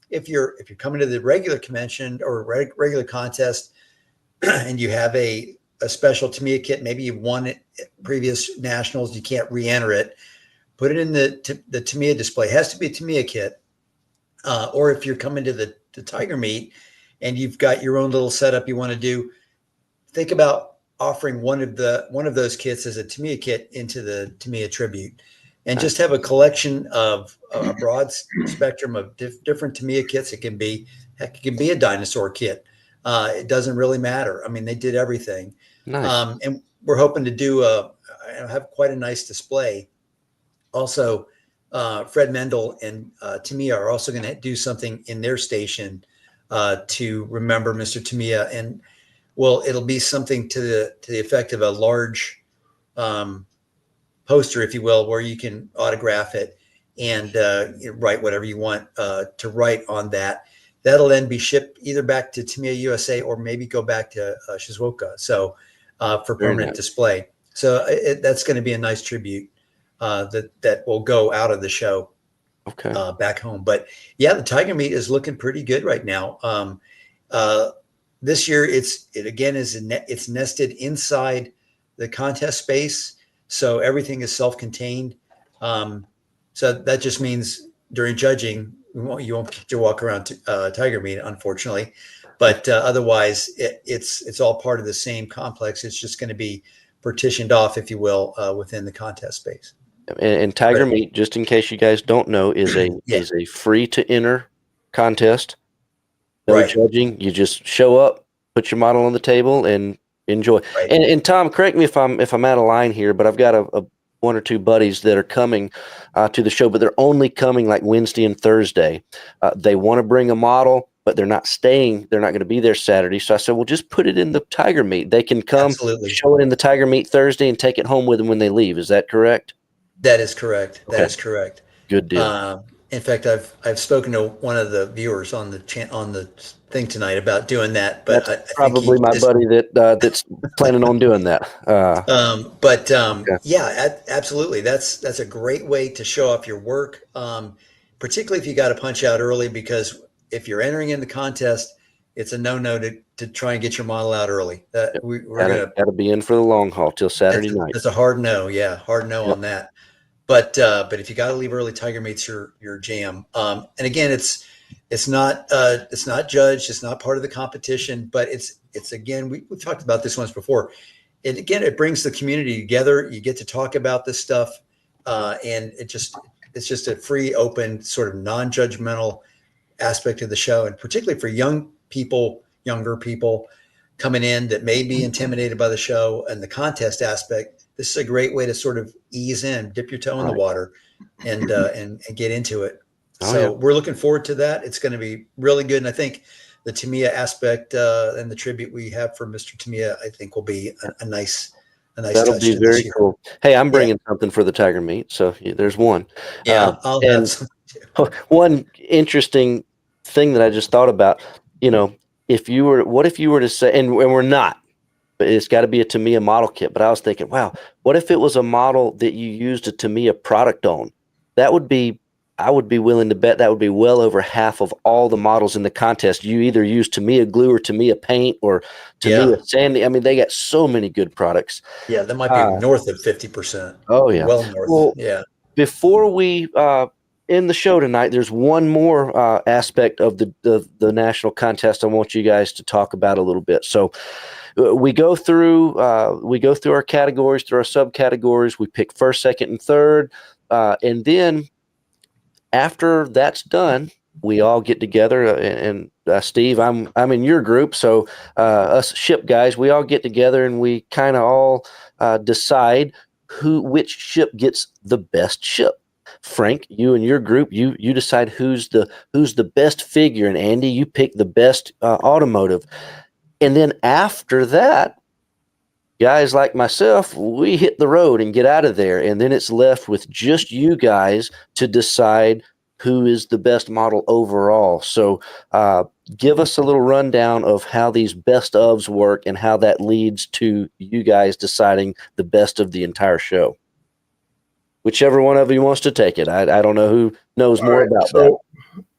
if you're coming to the regular convention or regular contest, and you have a special Tamiya kit, maybe you've won it at previous nationals, you can't re-enter it, put it in the Tamiya display. It has to be a Tamiya kit. Or if you're coming to the tiger meat and you've got your own little setup you want to do, think about offering one of those kits as a Tamiya kit into the Tamiya tribute, and just have a collection of a broad spectrum of different Tamiya kits. It can be a dinosaur kit. It doesn't really matter. I mean, they did everything. Nice. And we're hoping to have quite a nice display. Also, Fred Mendel and Tamiya are also going to do something in their station to remember Mr. Tamiya. And well, it'll be something to the effect of a large poster, if you will, where you can autograph it and write whatever you want to write on that. That'll then be shipped either back to Tamiya USA or maybe go back to Shizuoka. So for permanent display. So that's going to be a nice tribute that will go out of the show back home. But yeah, the tiger meat is looking pretty good right now. This year, it's nested inside the contest space, so everything is self-contained. So that just means during judging, you won't get to walk around tiger meat, unfortunately. But otherwise, it's all part of the same complex. It's just going to be partitioned off, if you will, within the contest space. And tiger meat, just in case you guys don't know, is a free to enter contest. No judging. You just show up, put your model on the table, and enjoy. Right. And Tom, correct me if I'm out of line here, but I've got a one or two buddies that are coming to the show, but they're only coming like Wednesday and Thursday. They want to bring a model, but they're not staying. They're not going to be there Saturday. So I said, well, just put it in the tiger meat. They can come, show it in the tiger meat Thursday, and take it home with them when they leave. Is that correct? That is correct. That is correct. Good deal. In fact, I've spoken to one of the viewers on the thing tonight about doing that. But that's probably my buddy that's planning on doing that. Yeah, absolutely. That's a great way to show off your work, particularly if you got to punch out early, because if you're entering in the contest, it's a no to try and get your model out early. We're gotta be in for the long haul till Saturday night. It's a hard no. Yeah, hard no on that. But if you got to leave early, tiger meat's your jam. And again, it's not judged. It's not part of the competition. But it's again, we've talked about this once before. It brings the community together. You get to talk about this stuff, and it's just a free, open, sort of non-judgmental aspect of the show, and particularly for younger people coming in that may be intimidated by the show and the contest aspect. This is a great way to sort of ease in, dip your toe in the water, and get into it. We're looking forward to that. It's going to be really good, and I think the Tamiya aspect and the tribute we have for Mr. Tamiya, I think, will be a nice. That'll be very cool. Hey, I'm bringing something for the tiger meat, so there's one. Yeah, I'll have something too. One interesting thing that I just thought about. What if you were to say, and we're not. But it's got to be a Tamiya model kit. But I was thinking, wow, what if it was a model that you used a Tamiya product on? That would be, I would be willing to bet that would be well over half of all the models in the contest. You either use Tamiya glue or Tamiya paint or Tamiya sandy. I mean, they got so many good products. Yeah, that might be north of 50%. Oh yeah. Well north. Well, Yeah. before we end the show tonight, there's one more aspect of the national contest I want you guys to talk about a little bit. So we go through our categories, through our subcategories. We pick first, second, and third, and then after that's done, we all get together. And Steve, I'm in your group, so us ship guys, we all get together and we kind of all decide which ship gets the best ship. Frank, you and your group, you decide who's the best figure, and Andy, you pick the best automotive. And then after that, guys like myself, we hit the road and get out of there. And then it's left with just you guys to decide who is the best model overall. So give us a little rundown of how these best ofs work and how that leads to you guys deciding the best of the entire show. Whichever one of you wants to take it. I don't know who knows more about that.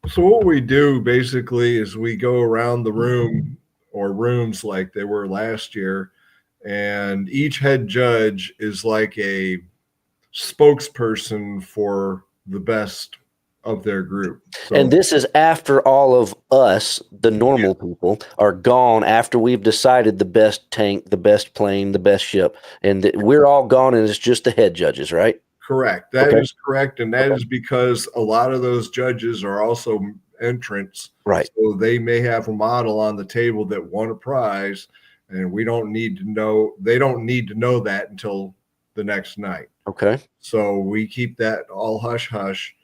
So what we do basically is we go around the room or rooms like they were last year, and each head judge is like a spokesperson for the best of their group. So, and this is after all of us, the normal people, are gone, after we've decided the best tank, the best plane, the best ship, and we're all gone, and it's just the head judges, right? correct. That is correct. And that is because a lot of those judges are also entrants. Right. So they may have a model on the table that won a prize, and we don't need to know, they don't need to know that until the next night. Okay. So we keep that all hush hush.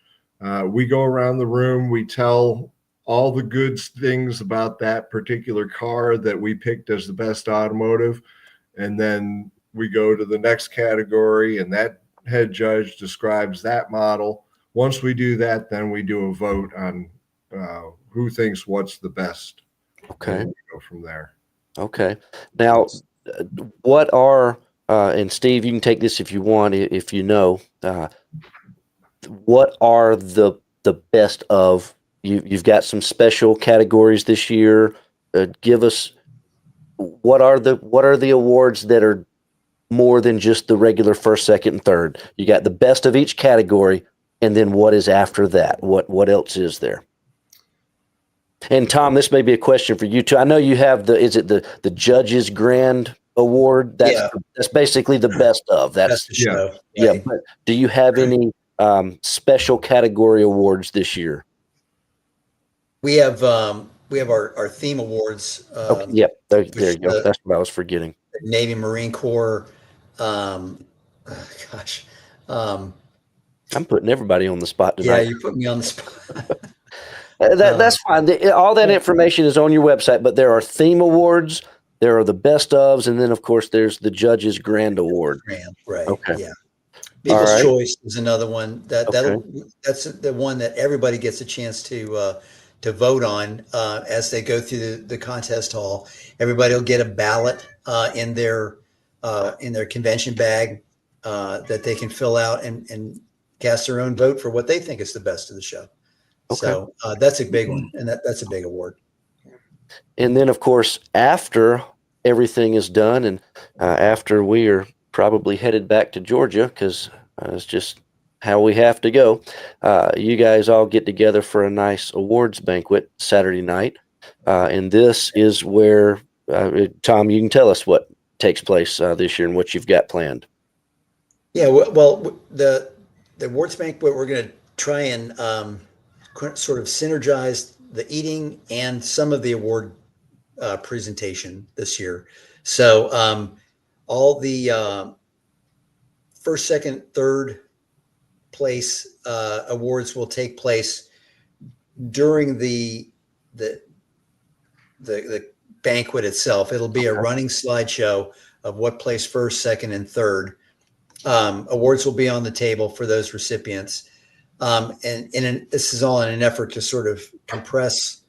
We go around the room, we tell all the good things about that particular car that we picked as the best automotive. And then we go to the next category, and that head judge describes that model. Once we do that, then we do a vote on who thinks what's the best. Okay. And we go from there. Okay. Now, what are, and Steve, you can take this if you want, if you know, what are the best of, you've got some special categories this year. Give us, what are the awards that are more than just the regular first, second, and third? You got the best of each category, and then what is after that? What else is there? And Tom, this may be a question for you too. I know you have is it the Judges Grand Award? That's basically the best of. That's the show. Yeah. But do you have any special category awards this year? We have our theme awards. Okay, yep. There you go. That's what I was forgetting. Navy Marine Corps. I'm putting everybody on the spot tonight. Yeah, you put me on the spot. That's fine. All that information is on your website, but there are theme awards, there are the best ofs, and then of course there's the Judges Grand Award. Right. Okay. Yeah. People's Choice is another one that's the one that everybody gets a chance to vote on as they go through the contest hall. Everybody will get a ballot in their convention bag that they can fill out and cast their own vote for what they think is the best of the show. Okay. So that's a big one, and that's a big award. And then, of course, after everything is done, and after we are probably headed back to Georgia, because it's just how we have to go, you guys all get together for a nice awards banquet Saturday night. And this is where, Tom, you can tell us what takes place this year and what you've got planned. Yeah, well, the awards banquet, we're going to try and sort of synergize the eating and some of the award presentation this year. So all the first, second, third place awards will take place during the banquet itself. It'll be a running slideshow of what placed first, second, and third. Awards will be on the table for those recipients. And this is all in an effort to sort of compress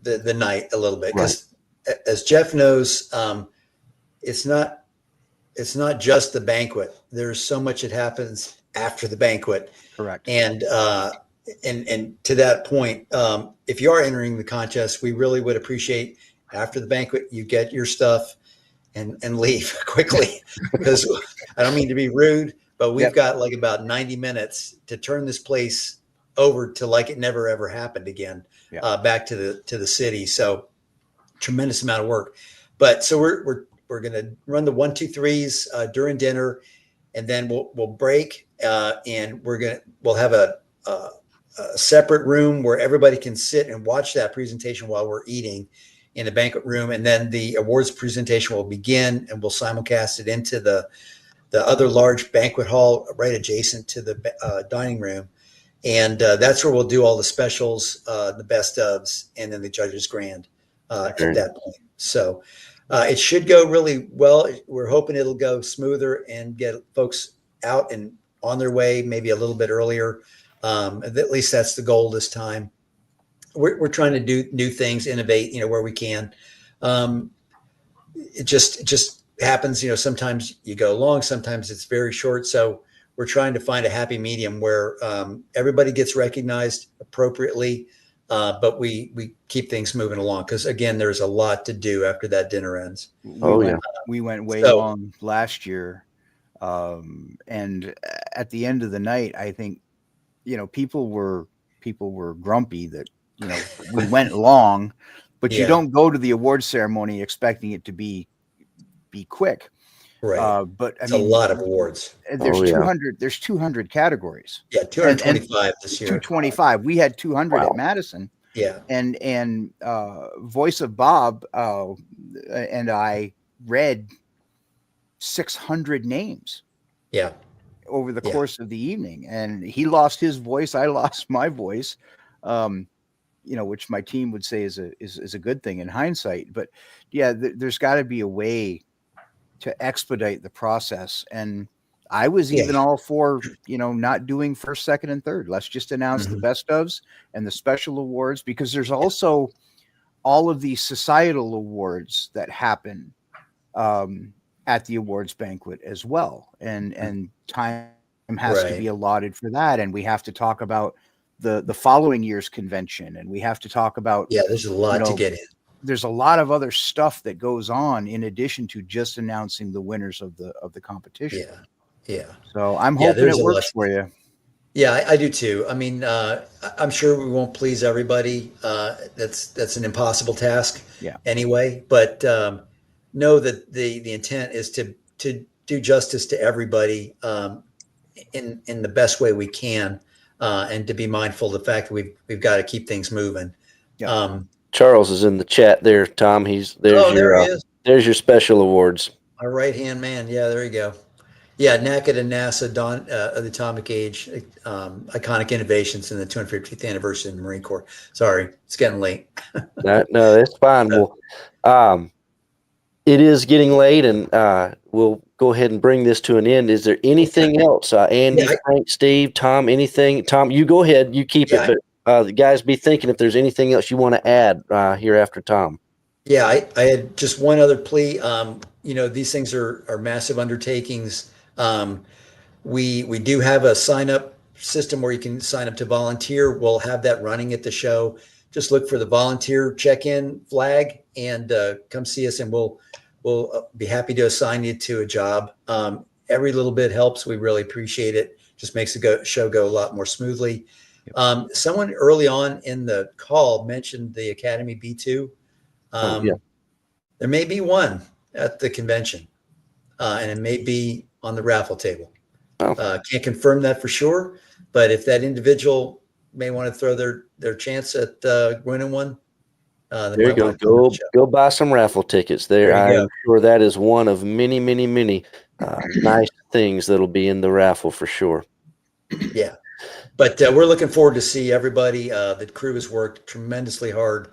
the night a little bit, because as Jeff knows, it's not just the banquet. There's so much that happens after the banquet. Correct. And and to that point, if you are entering the contest, we really would appreciate after the banquet, you get your stuff and leave quickly, because I don't mean to be rude, but we've got like about 90 minutes to turn this place over to like it never ever happened again, back to the city. So tremendous amount of work. But so we're going to run the 1, 2, 3s during dinner, and then we'll break, and we'll have a separate room where everybody can sit and watch that presentation while we're eating in the banquet room. And then the awards presentation will begin, and we'll simulcast it into the other large banquet hall right adjacent to the dining room. And that's where we'll do all the specials, the best ofs, and then the judges grand at that point. So it should go really well. We're hoping it'll go smoother and get folks out and on their way maybe a little bit earlier. At least that's the goal this time. We're trying to do new things, innovate, where we can. It just happens, sometimes you go long, sometimes it's very short. So we're trying to find a happy medium where everybody gets recognized appropriately, but we keep things moving along, because again, there's a lot to do after that dinner ends. We went way long last year, and at the end of the night, I think people were grumpy that we went long, but you don't go to the award ceremony expecting it to be quick. Right. But it's a lot of awards. There's 200. There's 200 categories. Yeah, 225 this year. 225. We had 200 at Madison. Yeah. And Voice of Bob and I read 600 names. Yeah. Over the course of the evening, and he lost his voice. I lost my voice. Which my team would say is a good thing in hindsight. But there's got to be a way to expedite the process. And I was even all for, not doing first, second, and third. Let's just announce the best ofs and the special awards, because there's also all of these societal awards that happen at the awards banquet as well. And time has to be allotted for that. And we have to talk about the following year's convention, and we have to talk about, there's a lot to get in. There's a lot of other stuff that goes on in addition to just announcing the winners of the competition. Yeah. So I'm hoping it works for you. Yeah, I do too. I mean, I'm sure we won't please everybody. That's an impossible task. Anyway, but know that the intent is to do justice to everybody in the best way we can, and to be mindful of the fact that we've got to keep things moving. Charles is in the chat there, Tom. There he is. There's your special awards. Our right-hand man. Yeah, there you go. Yeah, NACAD and NASA, the Atomic Age, iconic innovations in the 250th anniversary of the Marine Corps. Sorry, it's getting late. No, it's fine. Well, it is getting late, and we'll go ahead and bring this to an end. Is there anything else? Andy, Frank, Steve, Tom, anything? Tom, you go ahead. You keep it. But the guys be thinking if there's anything else you want to add here after Tom. Yeah, I had just one other plea. These things are massive undertakings. We do have a sign-up system where you can sign up to volunteer. We'll have that running at the show. Just look for the volunteer check-in flag and come see us, and we'll be happy to assign you to a job. Every little bit helps. We really appreciate it. Just makes the show go a lot more smoothly. Someone early on in the call mentioned the Academy B2. There may be one at the convention, and it may be on the raffle table. Can't confirm that for sure, but if that individual may want to throw their chance at winning one, there you go. Go buy some raffle tickets. I'm sure that is one of many, many, many nice things that'll be in the raffle for sure. Yeah, but we're looking forward to see everybody. The crew has worked tremendously hard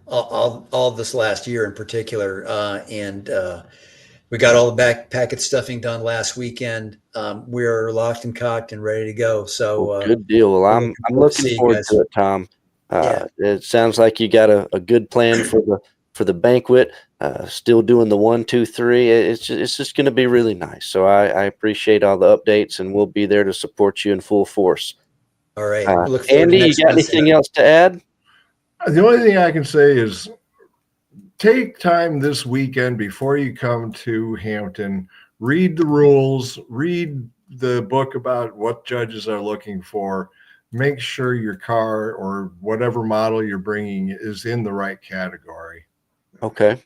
all this last year in particular, and we got all the packet stuffing done last weekend. We're locked and cocked and ready to go. So good deal. Well, I'm looking forward to it, Tom. It sounds like you got a good plan for the banquet. Still doing the 1, 2, 3. It's just going to be really nice. So I appreciate all the updates, and we'll be there to support you in full force. All right. We look forward Andy, to you next got Wednesday. anything else to add? The only thing I can say is take time this weekend before you come to Hampton, read the rules, read the book about what judges are looking for. Make sure your car or whatever model you're bringing is in the right category. Okay.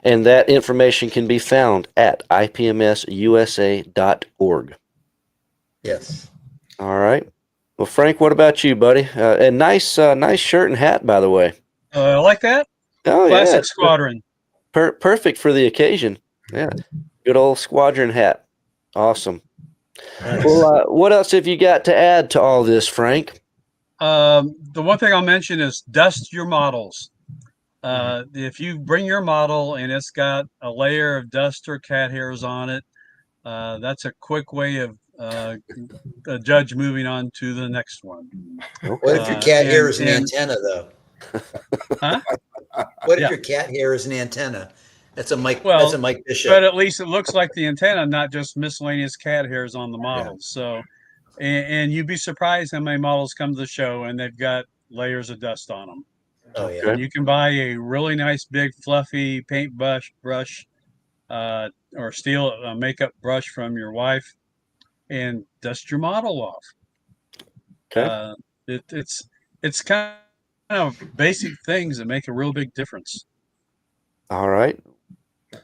And that information can be found at ipmsusa.org. Yes. All right. Well, Frank, what about you, buddy? And nice shirt and hat, by the way. Like that? Oh, Classic yeah. Squadron. Perfect for the occasion. Yeah. Good old Squadron hat. Awesome. Nice. Well, what else have you got to add to all this, Frank? The one thing I'll mention is dust your models. If you bring your model and it's got a layer of dust or cat hairs on it, that's a quick way of a judge moving on to the next one. What if your cat hair is an and- antenna, though? Huh? What if Yeah. your cat hair is an antenna? That's a Mike. Well, that's a Mike Bishop. But at least it looks like the antenna, not just miscellaneous cat hairs on the models. So, and you'd be surprised how many models come to the show and they've got layers of dust on them. Oh yeah. Okay. And you can buy a really nice big fluffy paint brush, or steal a makeup brush from your wife and dust your model off. Okay. It's kind of basic things that make a real big difference. All right.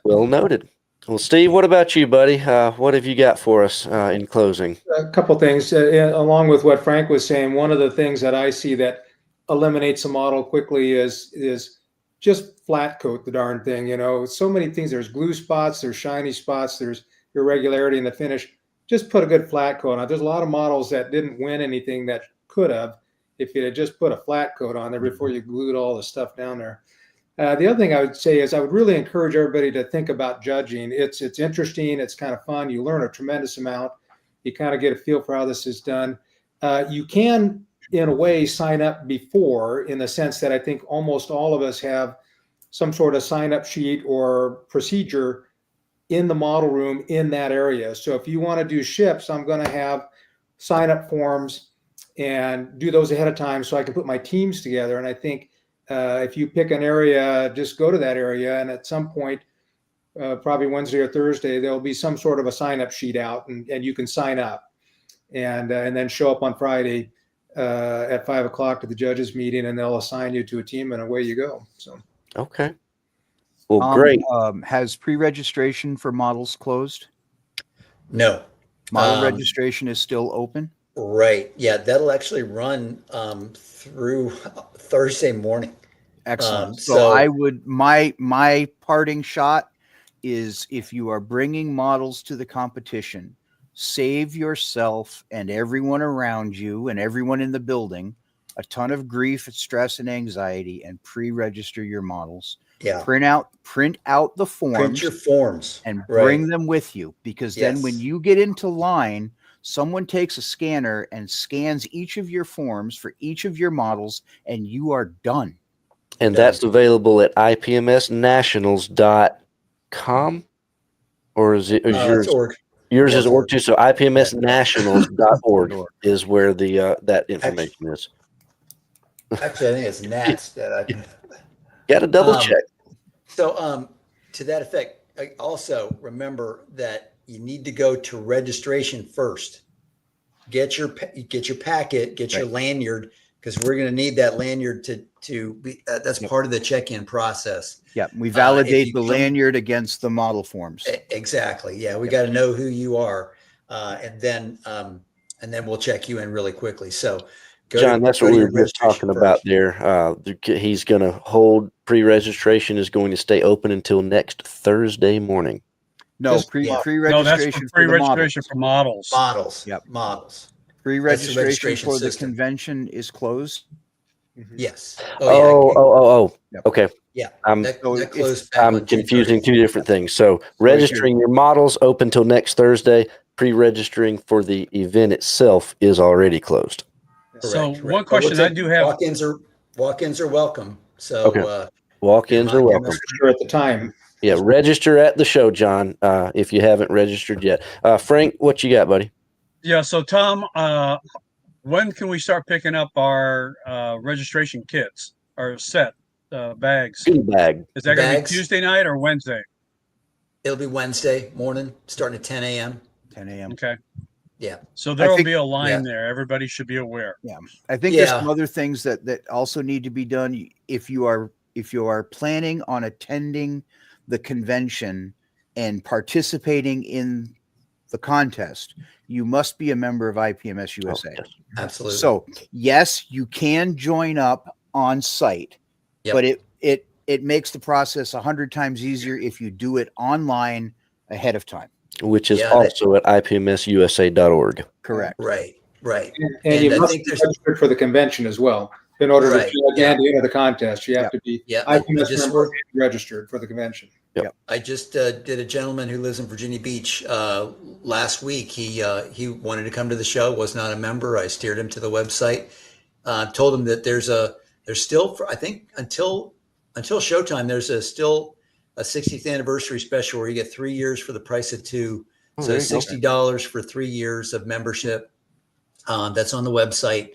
Well noted. Well, Steve, what about you, buddy? What have you got for us in closing? A couple things along with what Frank was saying. One of the things that I see that eliminates a model quickly is just flat coat the darn thing. You know, so many things. There's glue spots, there's shiny spots, there's irregularity in the finish. Just put a good flat coat on. There's a lot of models that didn't win anything that could have if you had just put a flat coat on there before you glued all the stuff down there. The other thing I would say is I would really encourage everybody to think about judging. It's interesting. It's kind of fun. You learn a tremendous amount. You kind of get a feel for how this is done. You can, in a way, sign up before, in the sense that I think almost all of us have some sort of sign-up sheet or procedure in the model room in that area. So if you want to do ships, I'm going to have sign-up forms and do those ahead of time so I can put my teams together. And I think if you pick an area, just go to that area, and at some point, probably Wednesday or Thursday, there'll be some sort of a sign-up sheet out, and you can sign up, and then show up on Friday at 5 o'clock to the judges' meeting, and they'll assign you to a team, and away you go. So Okay. Well, great. Has pre-registration for models closed? No. Model registration is still open? Right. Yeah, that'll actually run through Thursday morning. Excellent. So So I would, my parting shot is, if you are bringing models to the competition, save yourself and everyone around you and everyone in the building a ton of grief, stress, and anxiety, and pre-register your models. Yeah. Print out the forms. Print your forms and right. bring them with you, because then when Yes. you get into line, someone takes a scanner and scans each of your forms for each of your models, and you are done. And that's available at ipmsnationals.com, or is it yours? Org. Yours is org too. So ipmsnationals.org is where the that information is. Actually, I think it's Nats that I Got to double check. So, to that effect, I also remember that you need to go to registration first. Get your packet, get your lanyard, because we're going to need that lanyard to be. That's part of the check-in process. Yeah, we validate the lanyard against the model forms. Exactly. Yeah, we got to know who you are, and then we'll check you in really quickly. So. John, that's what we were just talking about there. He's going to hold pre-registration is going to stay open until next Thursday morning. No, pre-registration for models. Models. Yep. Models. Pre-registration for the convention is closed. Yes. Okay. Yeah. I'm closed confusing two different things. So registering your models open till next Thursday. Pre-registering for the event itself is already closed. So one question I do have: walk-ins are welcome. So walk-ins are welcome. Register at the time. Yeah, register at the show, John. If you haven't registered yet, Frank, what you got, buddy? Yeah. So Tom, when can we start picking up our registration kits, our set bags? Goodie bag. Is that going to be Bags? Tuesday night or Wednesday? It'll be Wednesday morning, starting at 10 a.m. 10 a.m. Okay. Yeah. So there will think- be a line yeah. there. Everybody should be aware. I think there's Yeah. some other things that also need to be done. If you are planning on attending the convention and participating in the contest, you must be a member of IPMS USA. yes. Absolutely. So yes, you can join up on site, Yep. but it makes the process 100 times easier if you do it online ahead of time. Which is Yeah, also at ipmsusa.org. Correct. right. And you I must think be there's- registered for the convention as well. In order Right, to again enter the contest, you have to be Yeah. I IPMS just member and registered for the convention. I just did a gentleman who lives in Virginia Beach last week. He wanted to come to the show, was not a member. I steered him to the website. Told him that there's still, I think until showtime, there's still a 60th anniversary special where you get 3 years for the price of 2. Oh, So there you go. $60 for 3 years of membership. That's on the website.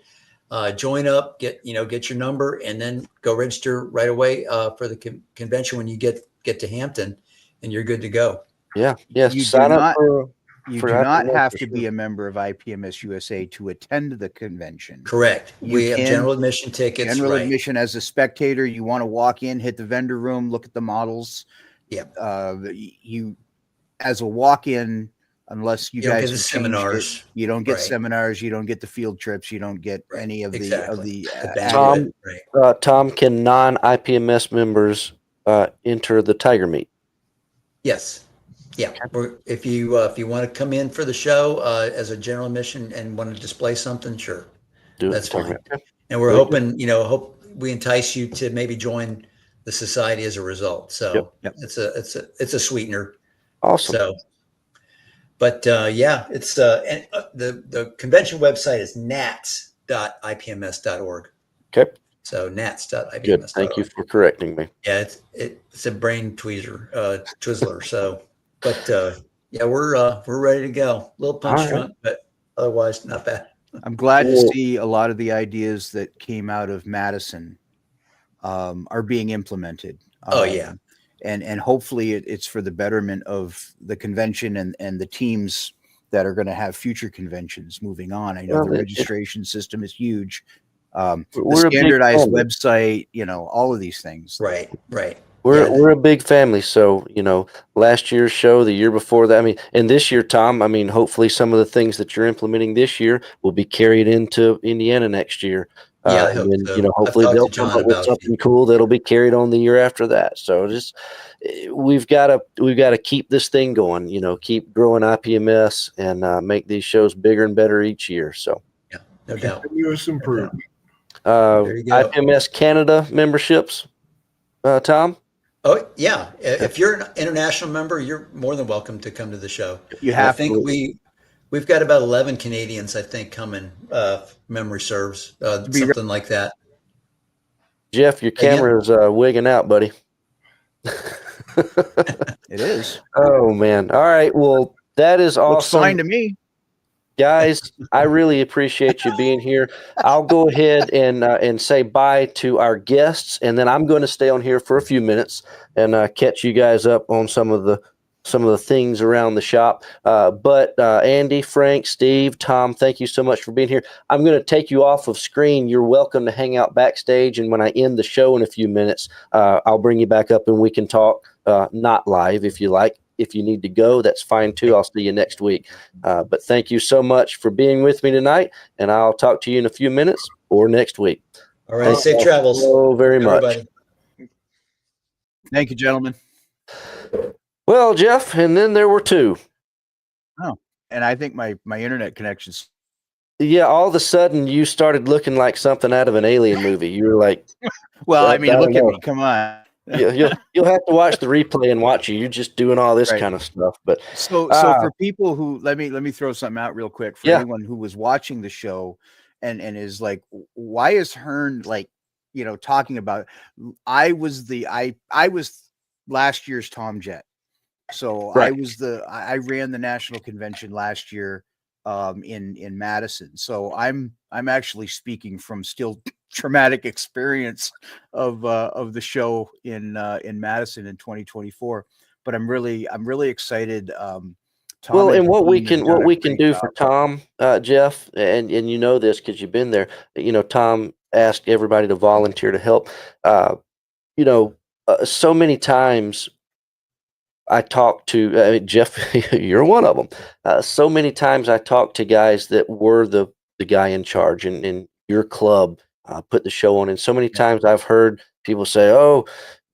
Join up, get your number, and then go register right away for the convention when you get to Hampton, and you're good to go. Yeah. Yes. You do Sign up not- for You For do not IPMS have for to be sure. a member of IPMS USA to attend the convention. Correct. You We have can- general admission tickets. General right. admission as a spectator, you want to walk in, hit the vendor room, look at the models. Yep. You, as a walk-in, unless you You don't guys get the have changed it, seminars. you don't get Right. seminars, you don't get the field trips, you don't get Right. any of Exactly. the back Tom, of it, right. Tom, can non-IPMS members enter the Tiger Meet? Yes. Yeah. Or if you want to come in for the show as a general admission and want to display something, sure. Do it That's at the Tiger fine. Meet. Okay. And we're Very hoping, hope we entice you to maybe join the society as a result. So Yep. it's a sweetener. Awesome. So, but yeah, it's and the convention website is nats.ipms.org. Okay. So nats.ipms.org. Good. Thank you for correcting me. Yeah, it's a brain twizzler. So, but yeah, we're ready to go. A little punch All right. drunk, but otherwise not bad. I'm glad to Cool. see a lot of the ideas that came out of Madison are being implemented. Oh, yeah. And hopefully it's for the betterment of the convention and the teams that are going to have future conventions moving on. I know Well, the registration system is huge. The We're a big standardized family. website, all of these things. Right. We're Yeah. we're a big family, so last year's show, the year before that, and this year, Tom, hopefully some of the things that you're implementing this year will be carried into Indiana next year. Yeah, I And hope then, so. hopefully I've they'll talked to come John up with about something cool that'll be carried on the year after that. So just we've got to keep this thing going. Keep growing IPMS and make these shows bigger and better each year. So No doubt. Continuous improvement. There you go. IPMS Canada memberships, Tom. Oh yeah, if you're an international member, you're more than welcome to come to the show. You I have think we've got about 11 Canadians, I think, coming. Memory serves, something like that. Jeff, your Yeah. camera is wigging out, buddy. It is. Oh man. All right. Well, that is Looks awesome. fine to me. Guys, I really appreciate you being here. I'll go ahead and say bye to our guests, and then I'm going to stay on here for a few minutes and catch you guys up on some of the things around the shop. But Andy, Frank, Steve, Tom, thank you so much for being here. I'm going to take you off of screen. You're welcome to hang out backstage, and when I end the show in a few minutes, I'll bring you back up and we can talk, not live if you like. If you need to go, that's fine too. I'll see you next week. But thank you so much for being with me tonight, and I'll talk to you in a few minutes or next week. All right, safe travels. So very much. Everybody. Thank you, gentlemen. Well, Jeff, and then there were two. And I think my internet connection's Yeah, all of a sudden you started looking like something out of an alien movie. You were like, well, I mean, I look at don't me. know. Come on. you'll have to watch the replay and watch you. You're just doing all this Right. kind of stuff. But So for people who let me throw something out real quick for Yeah. anyone who was watching the show and is like, why is Hearn talking about it? I was last year's Tom Jett. So Right. I ran the national convention last year in Madison. So I'm actually speaking from still traumatic experience of the show in Madison in 2024. But I'm really excited. Tom Well, and and what we Dean have can done a great do job. for Tom, Jeff, and you know this because you've been there. You know, Tom asked everybody to volunteer to help. Uh, you know, so many times I talk to Jeff. You're one of them. So many times I talk to guys that were the guy in charge in your club, put the show on, and so many Yeah. times I've heard people say, "Oh,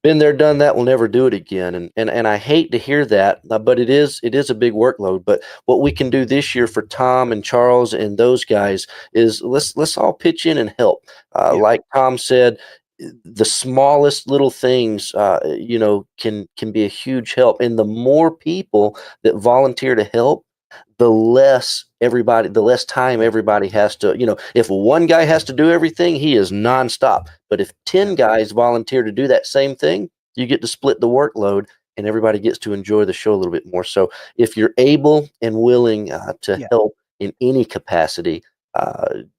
been there, done that. We'll never do it again." And I hate to hear that, but it is a big workload. But what we can do this year for Tom and Charles and those guys is let's all pitch in and help. Yeah. Like Tom said, the smallest little things, can be a huge help. And the more people that volunteer to help, the less time everybody has to, if one guy has to do everything, he is nonstop. But if 10 guys volunteer to do that same thing, you get to split the workload and everybody gets to enjoy the show a little bit more. So if you're able and willing to Yeah. help in any capacity,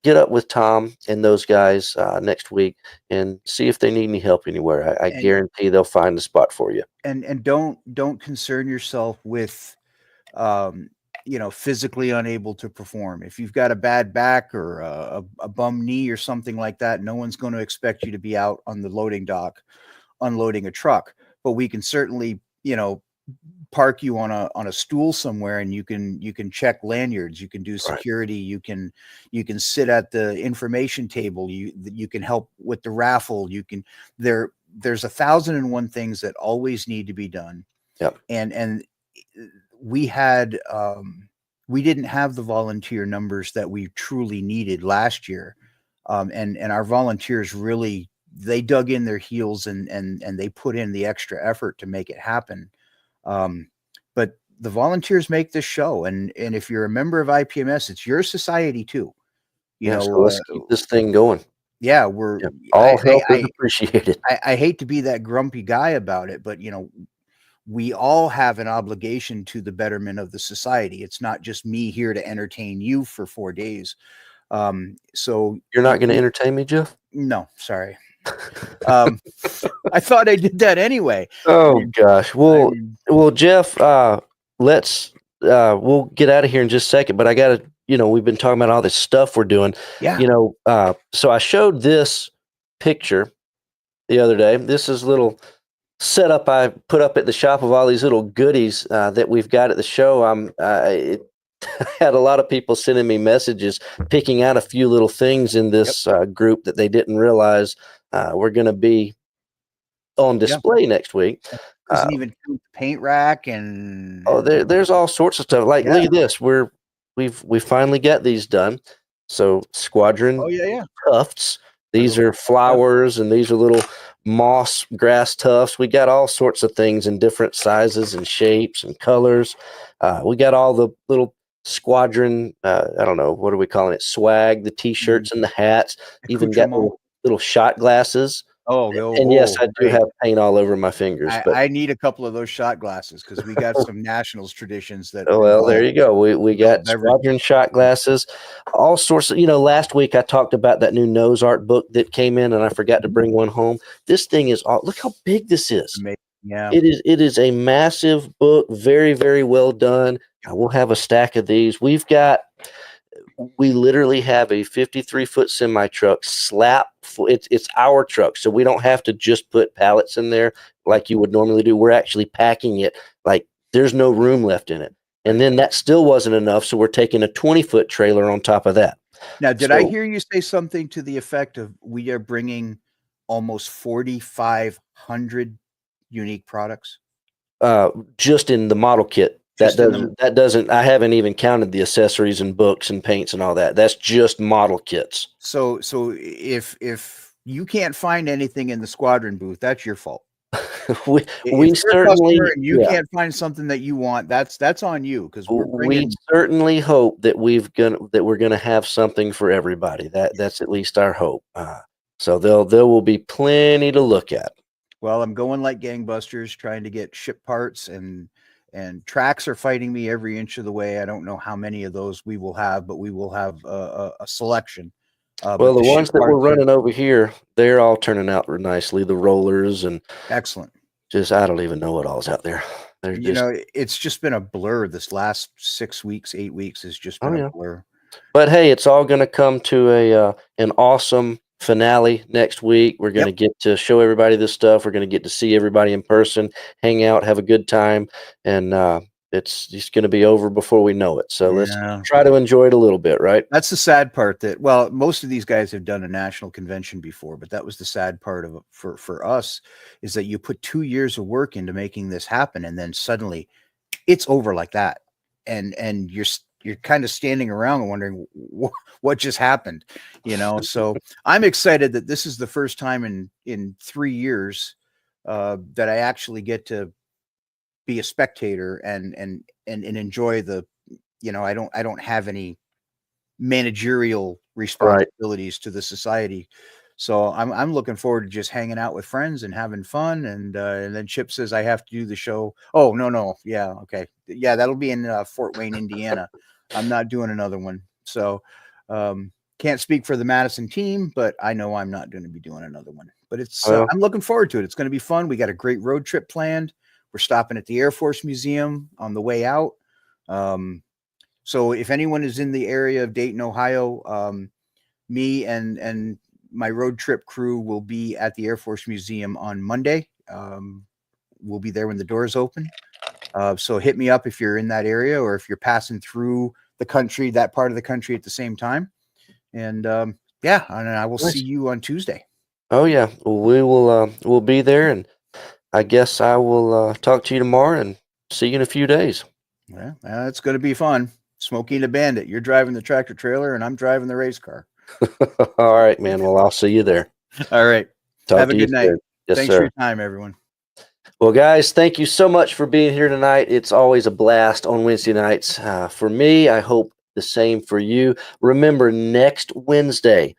get up with Tom and those guys next week and see if they need any help anywhere. I And guarantee they'll find a spot for you. and don't concern yourself with physically unable to perform. If you've got a bad back or a bum knee or something like that, no one's going to expect you to be out on the loading dock unloading a truck. But we can certainly, park you on a stool somewhere, and you can check lanyards, you can do security, you can sit at the information table, you can help with the raffle, there's 1,001 things that always need to be done. Yep. And we had we didn't have the volunteer numbers that we truly needed last year. And our volunteers really, they dug in their heels and they put in the extra effort to make it happen. But the volunteers make this show, and if you're a member of IPMS, it's your society too. So let's keep this thing going. Yeah, all help is appreciated. I hate to be that grumpy guy about it, but we all have an obligation to the betterment of the society. It's not just me here to entertain you for 4 days. So you're not going to entertain me, Jeff? No, sorry. I thought I did that anyway. Oh gosh. Well, Jeff, let's we'll get out of here in just a second, but I got to, we've been talking about all this stuff we're doing. Yeah. So I showed this picture the other day. This is a little setup I put up at the shop of all these little goodies that we've got at the show. I had a lot of people sending me messages, picking out a few little things in this group that they didn't realize we're going to be on display next week. Doesn't even count the paint rack and there's all sorts of stuff. Like look at this. We finally got these done. So Squadron tufts. These are flowers and these are little moss grass tufts. We got all sorts of things in different sizes and shapes and colors. We got all the little Squadron, I don't know, what are we calling it? Swag, the t-shirts and the hats, even got little shot glasses. And yes, I do have paint all over my fingers. But I need a couple of those shot glasses because we got some nationals traditions that. Well, there you go. We got Squadron shot glasses, all sorts of. Last week I talked about that new nose art book that came in, and I forgot to bring one home. This thing is all. Look how big this is. Amazing. Yeah, it is a massive book, very very well done. We'll have a stack of these. We literally have a 53-foot semi truck it's our truck, so we don't have to just put pallets in there like you would normally do. We're actually packing it like there's no room left in it. And then that still wasn't enough, so we're taking a 20-foot trailer on top of that. Now, did I hear you say something to the effect of we are bringing almost 4,500 unique products? Just in the model kit. That doesn't. I haven't even counted the accessories and books and paints and all that. That's just model kits. So if you can't find anything in the Squadron booth, that's your fault. we certainly. And you can't find something that you want. That's on you because we certainly hope that we're gonna have something for everybody. That's at least our hope. So there will be plenty to look at. Well, I'm going like gangbusters, trying to get ship parts and and tracks are fighting me every inch of the way. I don't know how many of those we will have, but we will have a selection. Well, But the ship ones that part we're two- running over here, they're all turning out nicely. The rollers and excellent. just, I don't even know what all's out there. They're You just, know, it's just been a blur. This last 6 weeks, 8 weeks has just oh been yeah. a blur. But hey, it's all going to come to an awesome finale next week. We're going to get to show everybody this stuff. We're going to get to see everybody in person, hang out, have a good time, and it's just going to be over before we know it. So let's Yeah. try to enjoy it a little bit, right? That's the sad part. That, well, most of these guys have done a national convention before, but that was the sad part of it for us, is that you put 2 years of work into making this happen, and then suddenly it's over like that, and you're kind of standing around and wondering what just happened, you know. So I'm excited that this is the first time in 3 years that I actually get to be a spectator and enjoy the, you know, I don't have any managerial responsibilities to the society. So I'm looking forward to just hanging out with friends and having fun. And then Chip says I have to do the show. Oh, no. Yeah. Okay. Yeah. That'll be in Fort Wayne, Indiana. I'm not doing another one. So can't speak for the Madison team, but I know I'm not going to be doing another one. But it's I'm looking forward to it. It's going to be fun. We got a great road trip planned. We're stopping at the Air Force Museum on the way out. So if anyone is in the area of Dayton, Ohio, me and my road trip crew will be at the Air Force Museum on Monday. We'll be there when the doors open. So hit me up if you're in that area, or if you're passing through the country, that part of the country at the same time. And yeah, and I will see you on Tuesday. Oh yeah, we will. We'll be there, and I guess I will talk to you tomorrow and see you in a few days. Yeah, it's going to be fun. Smokey and the Bandit. You're driving the tractor trailer, and I'm driving the race car. All right, man. Well, I'll see you there. All right. Have a good night. Yes, Thanks sir. for your time, everyone. Well, guys, thank you so much for being here tonight. It's always a blast on Wednesday nights. For me, I hope the same for you. Remember, next Wednesday,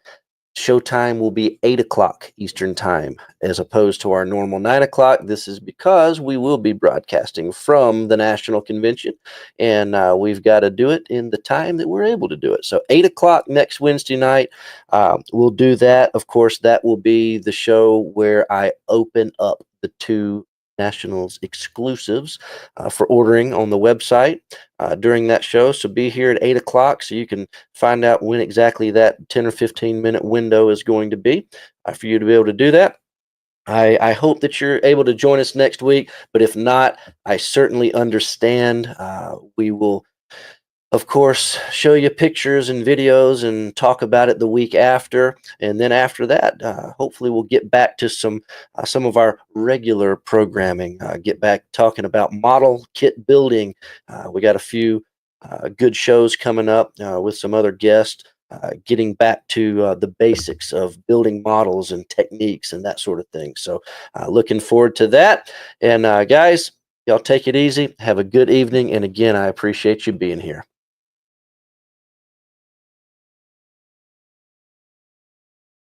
showtime will be 8 o'clock Eastern Time, as opposed to our normal 9 o'clock. This is because we will be broadcasting from the National Convention, and we've got to do it in the time that we're able to do it. So 8 o'clock next Wednesday night, we'll do that. Of course, that will be the show where I open up the 2 Nationals exclusives for ordering on the website during that show. So be here at 8 o'clock so you can find out when exactly that 10 or 15-minute window is going to be for you to be able to do that. I hope that you're able to join us next week, but if not, I certainly understand. We will, of course, show you pictures and videos and talk about it the week after. And then after that, hopefully we'll get back to some of our regular programming, get back talking about model kit building. We got a few good shows coming up with some other guests, getting back to the basics of building models and techniques and that sort of thing. So looking forward to that. And guys, y'all take it easy. Have a good evening. And again, I appreciate you being here.